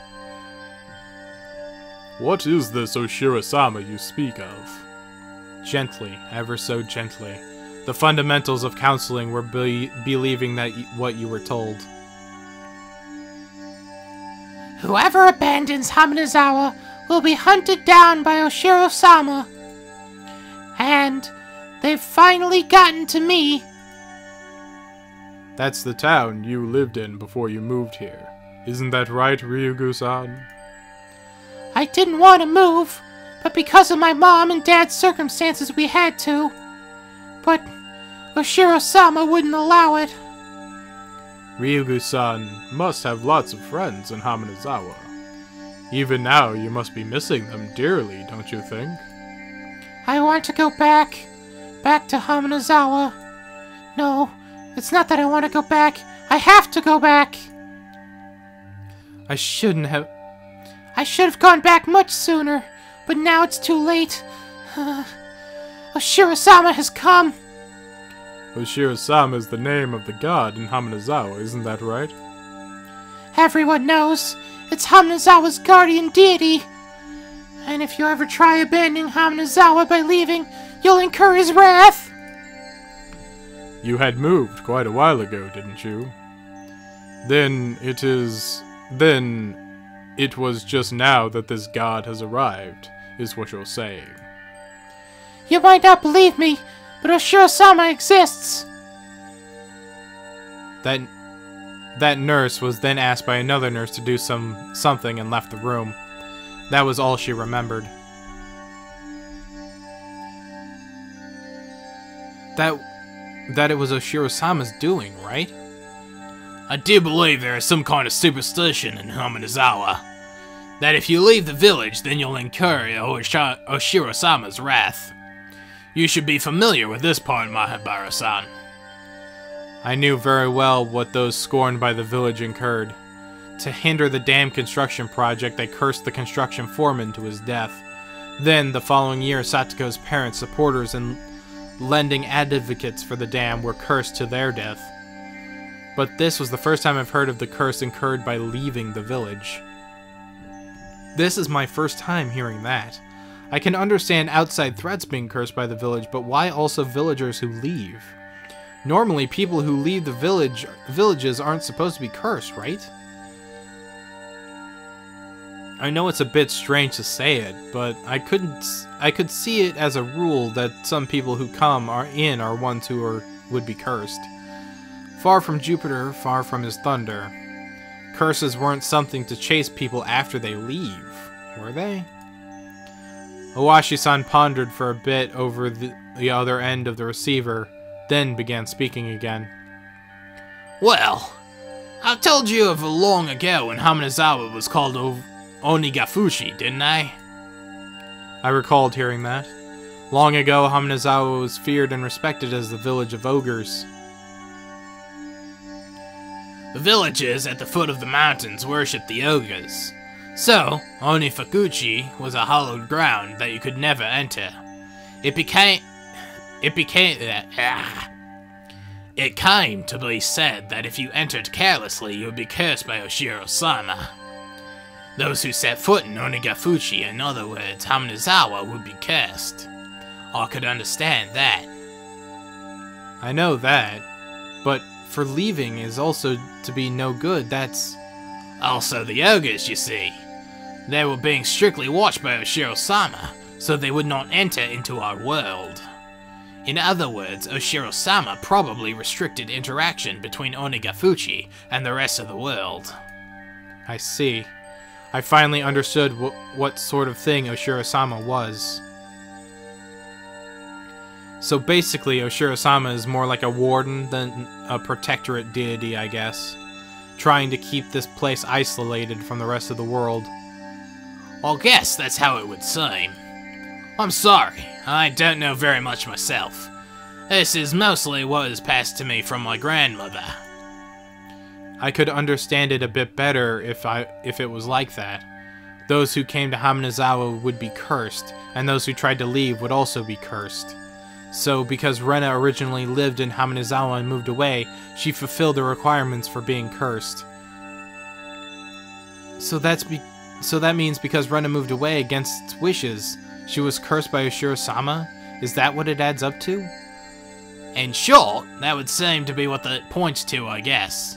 What is this Oshiro-sama you speak of? Gently, ever so gently. The fundamentals of counseling were believing that what you were told. Whoever abandons Haminazawa will be hunted down by Oshiro-sama. And they've finally gotten to me. That's the town you lived in before you moved here. Isn't that right, Ryugu-san? I didn't want to move, but because of my mom and dad's circumstances we had to. But Oshiro-sama wouldn't allow it. Ryugu-san must have lots of friends in Haminazawa. Even now, you must be missing them dearly, don't you think? I want to go back to Haminazawa. No, it's not that I want to go back. I have to go back. I shouldn't have... I should have gone back much sooner, but now it's too late. Oshiro-sama has come. Oshiro-sama is the name of the god in Hamunazawa, isn't that right? Everyone knows it's Hamunazawa's guardian deity. And if you ever try abandoning Hamunazawa by leaving, you'll incur his wrath. You had moved quite a while ago, didn't you? Then it was just now that this god has arrived, is what you're saying. You might not believe me, but Oshiro-sama exists. That nurse was then asked by another nurse to do something and left the room. That was all she remembered. That it was Oshiro-sama's doing, right? I do believe there is some kind of superstition in Hamunazawa. That if you leave the village, then you'll incur Oshiro-sama's wrath. You should be familiar with this part, Mahabara-san. I knew very well what those scorned by the village incurred. To hinder the dam construction project, they cursed the construction foreman to his death. Then, the following year, Satoko's parents, supporters, and lending advocates for the dam were cursed to their death. But this was the first time I've heard of the curse incurred by leaving the village. This is my first time hearing that. I can understand outside threats being cursed by the village, but why also villagers who leave? Normally, people who leave the villages aren't supposed to be cursed, right? I know it's a bit strange to say it, but I could see it as a rule that some people who come are ones who would be cursed. Far from Jupiter, far from his thunder. Curses weren't something to chase people after they leave, were they? Owashi-san pondered for a bit over the other end of the receiver, then began speaking again. Well, I've told you of long ago when Hamunazawa was called Onikakushi, didn't I? I recalled hearing that. Long ago, Hamunazawa was feared and respected as the village of ogres. The villages at the foot of the mountains worshipped the ogres. So, Onikakushi was a hallowed ground that you could never enter. It came to be said that if you entered carelessly, you would be cursed by Oshiro-sama. Those who set foot in Onikakushi, in other words, Hamunazawa, would be cursed. I could understand that. I know that, but for leaving is also to be no good, that's... Also the ogres, you see. They were being strictly watched by Oshiro-sama, so they would not enter into our world. In other words, Oshiro-sama probably restricted interaction between Onikakushi and the rest of the world. I see. I finally understood what sort of thing Oshiro-sama was. So basically, Oshiro-sama is more like a warden than a protectorate deity, I guess. Trying to keep this place isolated from the rest of the world. I guess that's how it would seem. I'm sorry, I don't know very much myself. This is mostly what is passed to me from my grandmother. I could understand it a bit better if it was like that. Those who came to Hamunazawa would be cursed, and those who tried to leave would also be cursed. So, because Rena originally lived in Hamunazawa and moved away, she fulfilled the requirements for being cursed. So that means because Rena moved away against its wishes, she was cursed by Oshiro-sama? Is that what it adds up to? In short, that would seem to be what that points to, I guess.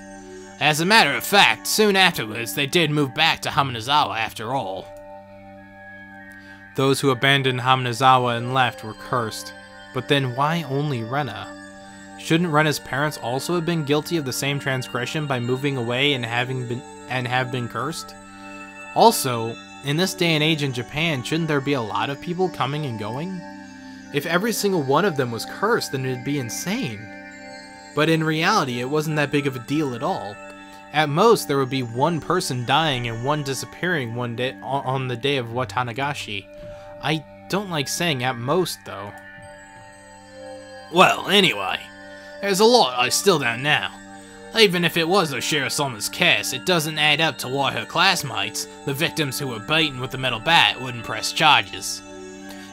As a matter of fact, soon afterwards, they did move back to Hamunazawa after all. Those who abandoned Hamunazawa and left were cursed. But then why only Rena? Shouldn't Rena's parents also have been guilty of the same transgression by moving away and have been cursed? Also, in this day and age in Japan, shouldn't there be a lot of people coming and going? If every single one of them was cursed, then it'd be insane. But in reality, it wasn't that big of a deal at all. At most, there would be one person dying and one disappearing one day on the day of Watanagashi. I don't like saying at most, though. Well, anyway, there's a lot I still don't know. Even if it was Oshiro-sama's curse, it doesn't add up to why her classmates, the victims who were beaten with the metal bat, wouldn't press charges.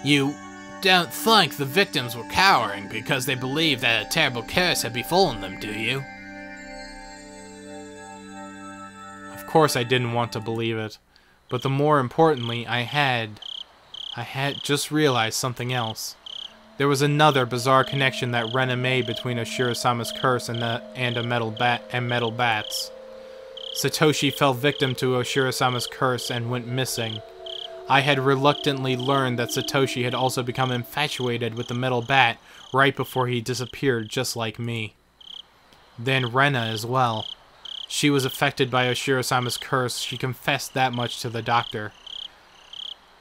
You don't think the victims were cowering because they believed that a terrible curse had befallen them, do you? Of course I didn't want to believe it, but the more importantly, I had just realized something else. There was another bizarre connection that Rena made between Oshiro-sama's curse and a metal bats. Satoshi fell victim to Oshiro-sama's curse and went missing. I had reluctantly learned that Satoshi had also become infatuated with the metal bat right before he disappeared, just like me. Then Rena as well. She was affected by Oshiro-sama's curse. She confessed that much to the doctor.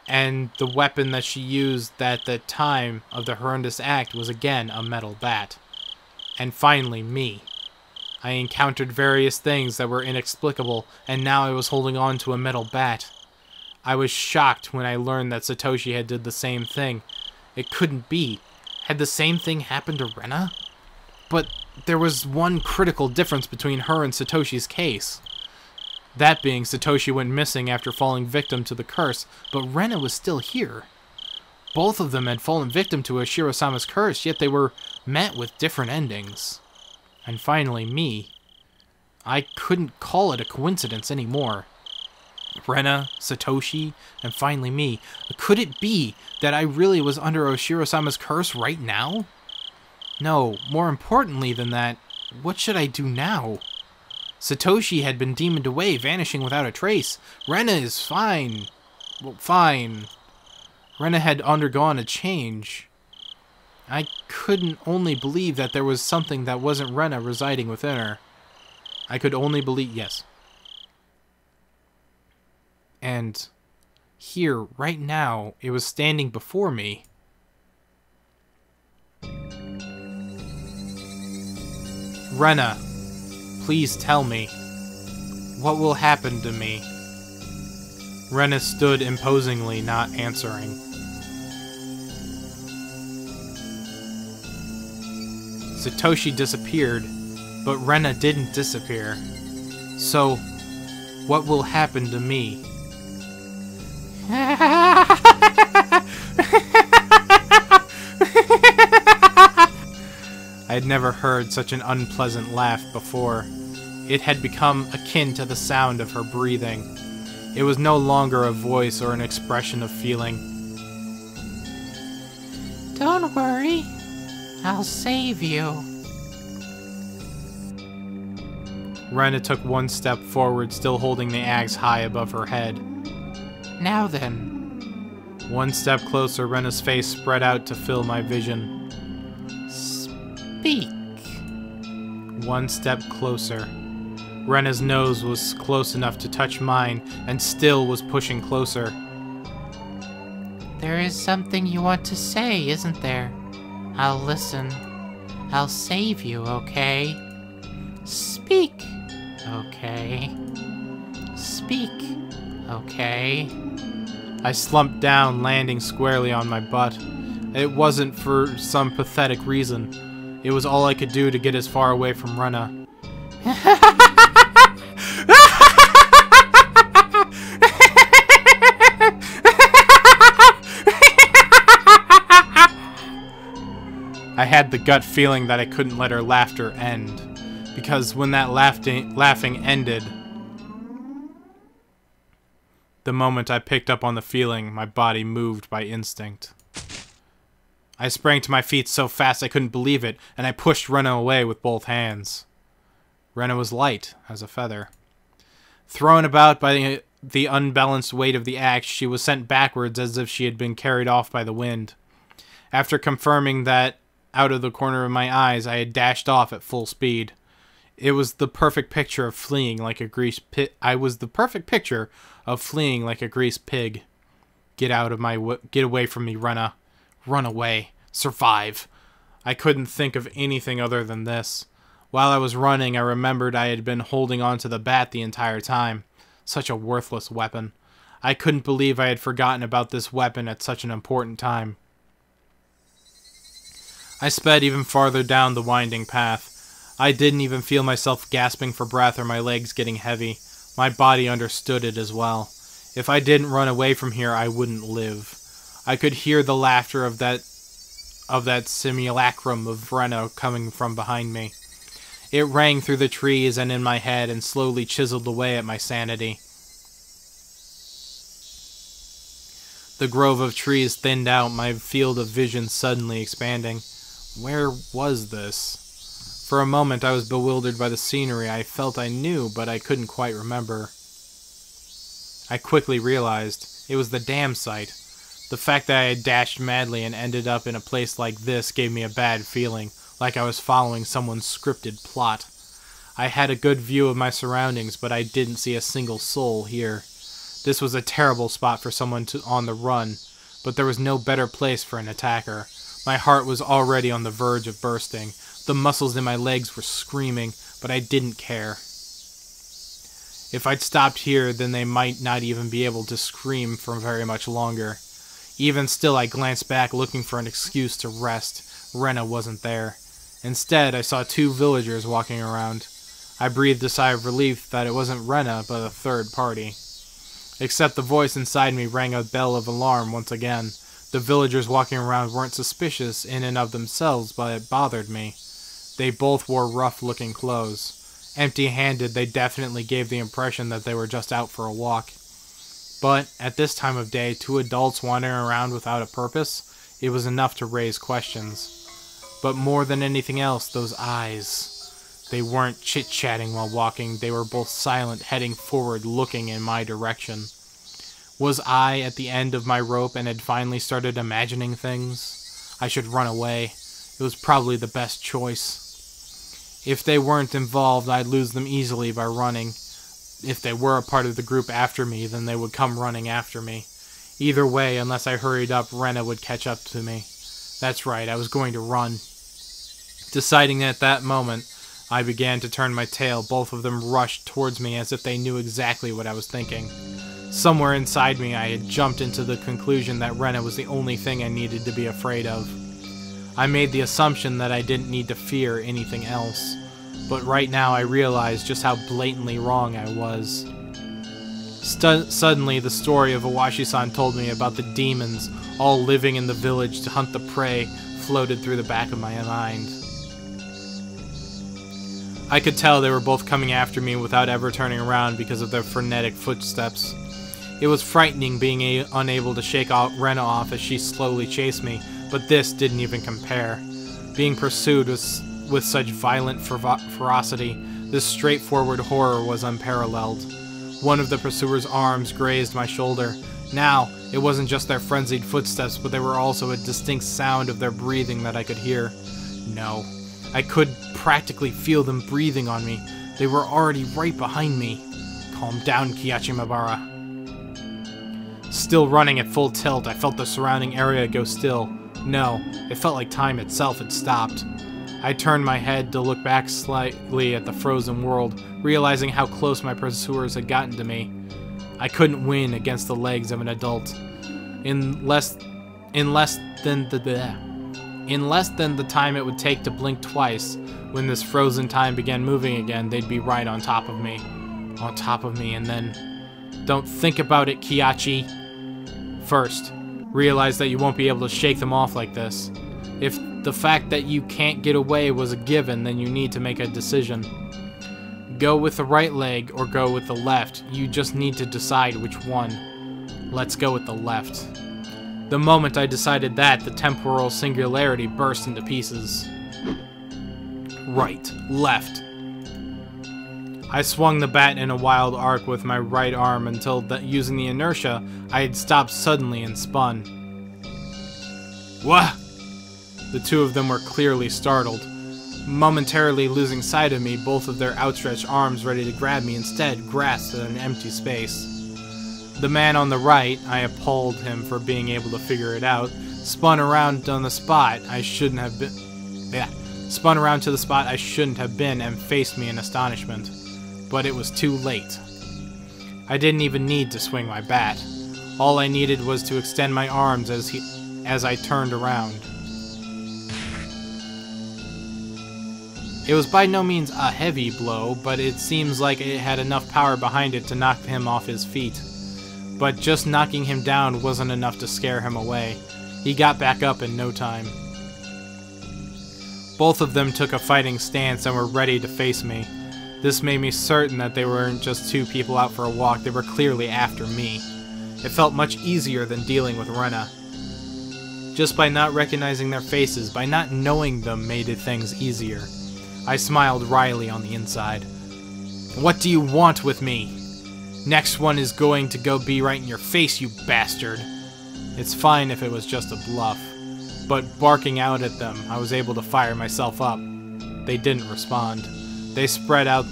And the weapon that she used at the time of the horrendous act was again a metal bat. And finally, me. I encountered various things that were inexplicable, and now I was holding on to a metal bat. I was shocked when I learned that Satoshi had did the same thing. It couldn't be. Had the same thing happened to Rena? But there was one critical difference between her and Satoshi's case. That being, Satoshi went missing after falling victim to the curse, but Rena was still here. Both of them had fallen victim to Oshiro-sama's curse, yet they were met with different endings. And finally, me. I couldn't call it a coincidence anymore. Rena, Satoshi, and finally me. Could it be that I really was under Oshiro-sama's curse right now? No, more importantly than that, what should I do now? Satoshi had been demoned away, vanishing without a trace. Rena is fine. Well, fine. Rena had undergone a change. I couldn't only believe that there was something that wasn't Rena residing within her. I could only believe, yes. And here, right now, it was standing before me. Rena, please tell me. What will happen to me? Rena stood imposingly, not answering. Satoshi disappeared, but Rena didn't disappear. So, what will happen to me? I had never heard such an unpleasant laugh before. It had become akin to the sound of her breathing. It was no longer a voice or an expression of feeling. Don't worry. I'll save you. Rena took one step forward, still holding the axe high above her head. Now then. One step closer, Rena's face spread out to fill my vision. Speak. One step closer. Rena's nose was close enough to touch mine, and still was pushing closer. There is something you want to say, isn't there? I'll listen. I'll save you, okay? Speak, okay? Speak, okay? I slumped down, landing squarely on my butt. It wasn't for some pathetic reason. It was all I could do to get as far away from Rena. I had the gut feeling that I couldn't let her laughter end, because when that laughing ended, the moment I picked up on the feeling, my body moved by instinct. I sprang to my feet so fast I couldn't believe it, and I pushed Rena away with both hands. Rena was light as a feather. Thrown about by the unbalanced weight of the axe, she was sent backwards as if she had been carried off by the wind. After confirming that out of the corner of my eyes, I had dashed off at full speed. It was the perfect picture of fleeing like a greased pig. I was the perfect picture of fleeing like a greased pig. Get away from me, Rena. Run away. Survive. I couldn't think of anything other than this. While I was running, I remembered I had been holding on to the bat the entire time. Such a worthless weapon. I couldn't believe I had forgotten about this weapon at such an important time. I sped even farther down the winding path. I didn't even feel myself gasping for breath or my legs getting heavy. My body understood it as well. If I didn't run away from here, I wouldn't live. I could hear the laughter of that simulacrum of Rena coming from behind me. It rang through the trees and in my head and slowly chiseled away at my sanity. The grove of trees thinned out, my field of vision suddenly expanding. Where was this? For a moment I was bewildered by the scenery. I felt I knew, but I couldn't quite remember. I quickly realized it was the dam site. The fact that I had dashed madly and ended up in a place like this gave me a bad feeling, like I was following someone's scripted plot. I had a good view of my surroundings, but I didn't see a single soul here. This was a terrible spot for someone on the run, but there was no better place for an attacker. My heart was already on the verge of bursting. The muscles in my legs were screaming, but I didn't care. If I'd stopped here, then they might not even be able to scream for very much longer. Even still, I glanced back looking for an excuse to rest. Rena wasn't there. Instead, I saw 2 villagers walking around. I breathed a sigh of relief that it wasn't Rena, but a third party. Except the voice inside me rang a bell of alarm once again. The villagers walking around weren't suspicious in and of themselves, but it bothered me. They both wore rough-looking clothes. Empty-handed, they definitely gave the impression that they were just out for a walk. But, at this time of day, 2 adults wandering around without a purpose, it was enough to raise questions. But more than anything else, those eyes. They weren't chit-chatting while walking, they were both silent, heading forward, looking in my direction. Was I at the end of my rope and had finally started imagining things? I should run away. It was probably the best choice. If they weren't involved, I'd lose them easily by running. If they were a part of the group after me, then they would come running after me. Either way, unless I hurried up, Rena would catch up to me. That's right, I was going to run. Deciding at that moment, I began to turn my tail. Both of them rushed towards me as if they knew exactly what I was thinking. Somewhere inside me, I had jumped into the conclusion that Rena was the only thing I needed to be afraid of. I made the assumption that I didn't need to fear anything else. But right now I realized just how blatantly wrong I was. Suddenly, the story of Iwashi-san told me about the demons all living in the village to hunt the prey floated through the back of my mind. I could tell they were both coming after me without ever turning around because of their frenetic footsteps. It was frightening being unable to shake Rena off as she slowly chased me, but this didn't even compare. Being pursued with such violent ferocity, this straightforward horror was unparalleled. One of the pursuers' arms grazed my shoulder. Now, it wasn't just their frenzied footsteps, but there were also a distinct sound of their breathing that I could hear. No, I could practically feel them breathing on me. They were already right behind me. Calm down, Kiyachimabara. Still running at full tilt, I felt the surrounding area go still. No, it felt like time itself had stopped. I turned my head to look back slightly at the frozen world, realizing how close my pursuers had gotten to me. I couldn't win against the legs of an adult. In less than the time it would take to blink twice, when this frozen time began moving again, they'd be right on top of me. On top of me, and then... Don't think about it, Kiachi. First, realize that you won't be able to shake them off like this. If the fact that you can't get away was a given, then you need to make a decision. Go with the right leg or go with the left. You just need to decide which one. Let's go with the left. The moment I decided that, the temporal singularity burst into pieces. Right, left. I swung the bat in a wild arc with my right arm until, using the inertia, I had stopped suddenly and spun. What? The 2 of them were clearly startled. Momentarily losing sight of me, both of their outstretched arms ready to grab me instead grasped at an empty space. The man on the right, I appalled him for being able to figure it out, spun around on the spot I shouldn't have been. Spun around to the spot I shouldn't have been and faced me in astonishment. But it was too late. I didn't even need to swing my bat. All I needed was to extend my arms as I turned around. It was by no means a heavy blow, but it seems like it had enough power behind it to knock him off his feet. But just knocking him down wasn't enough to scare him away. He got back up in no time. Both of them took a fighting stance and were ready to face me. This made me certain that they weren't just two people out for a walk, they were clearly after me. It felt much easier than dealing with Rena. Just by not recognizing their faces, by not knowing them, made things easier. I smiled wryly on the inside. What do you want with me? Next one is going to go be right in your face, you bastard. It's fine if it was just a bluff, but barking out at them, I was able to fire myself up. They didn't respond. They spread out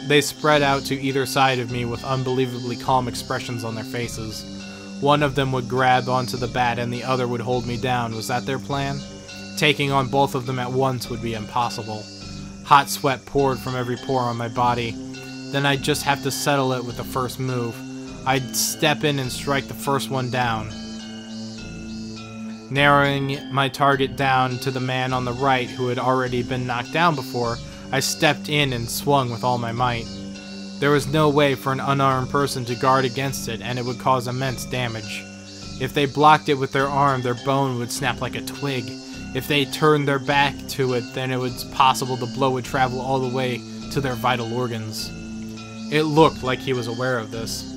to either side of me with unbelievably calm expressions on their faces. One of them would grab onto the bat and the other would hold me down. Was that their plan? Taking on both of them at once would be impossible. Hot sweat poured from every pore on my body. Then I'd just have to settle it with the first move. I'd step in and strike the first one down. Narrowing my target down to the man on the right who had already been knocked down before, I stepped in and swung with all my might. There was no way for an unarmed person to guard against it, and it would cause immense damage. If they blocked it with their arm, their bone would snap like a twig. If they turned their back to it, then it was possible the blow would travel all the way to their vital organs. It looked like he was aware of this.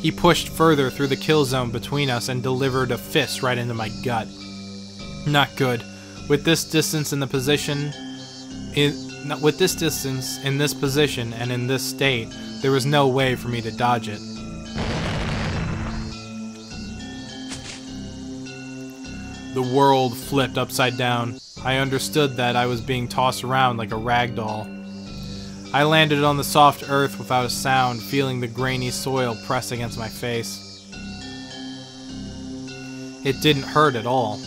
He pushed further through the kill zone between us and delivered a fist right into my gut. Not good. With this distance in the position, in this position, and in this state, there was no way for me to dodge it. The world flipped upside down. I understood that I was being tossed around like a rag doll. I landed on the soft earth without a sound, feeling the grainy soil press against my face. It didn't hurt at all.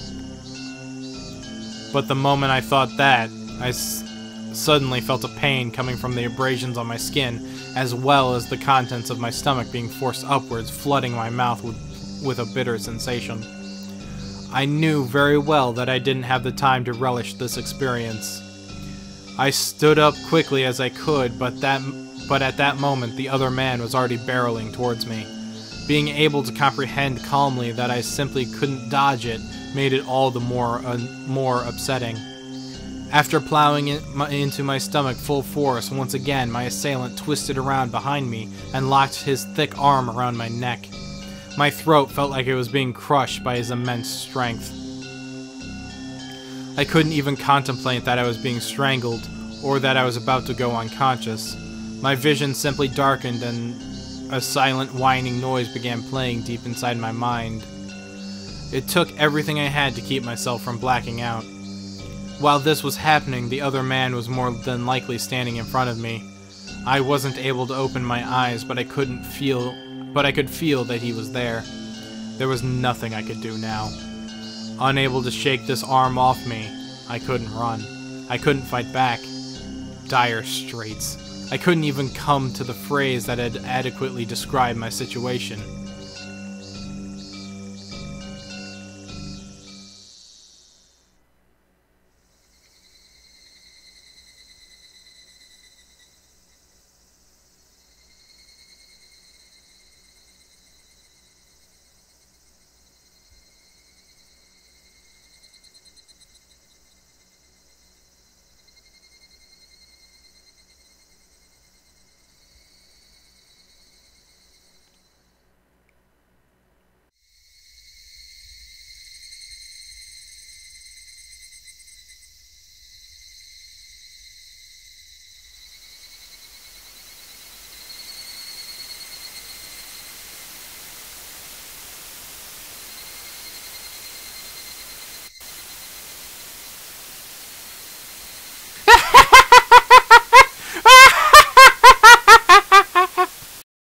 But the moment I thought that, I suddenly felt a pain coming from the abrasions on my skin, as well as the contents of my stomach being forced upwards, flooding my mouth with a bitter sensation. I knew very well that I didn't have the time to relish this experience. I stood up quickly as I could, but at that moment the other man was already barreling towards me. Being able to comprehend calmly that I simply couldn't dodge it made it all the more upsetting. After plowing into my stomach full force, once again my assailant twisted around behind me and locked his thick arm around my neck. My throat felt like it was being crushed by his immense strength. I couldn't even contemplate that I was being strangled, or that I was about to go unconscious. My vision simply darkened and a silent whining noise began playing deep inside my mind. It took everything I had to keep myself from blacking out. While this was happening, the other man was more than likely standing in front of me. I wasn't able to open my eyes, but I could feel that he was there. There was nothing I could do now. Unable to shake this arm off me, I couldn't run. I couldn't fight back. Dire straits. I couldn't even come to the phrase that had adequately described my situation.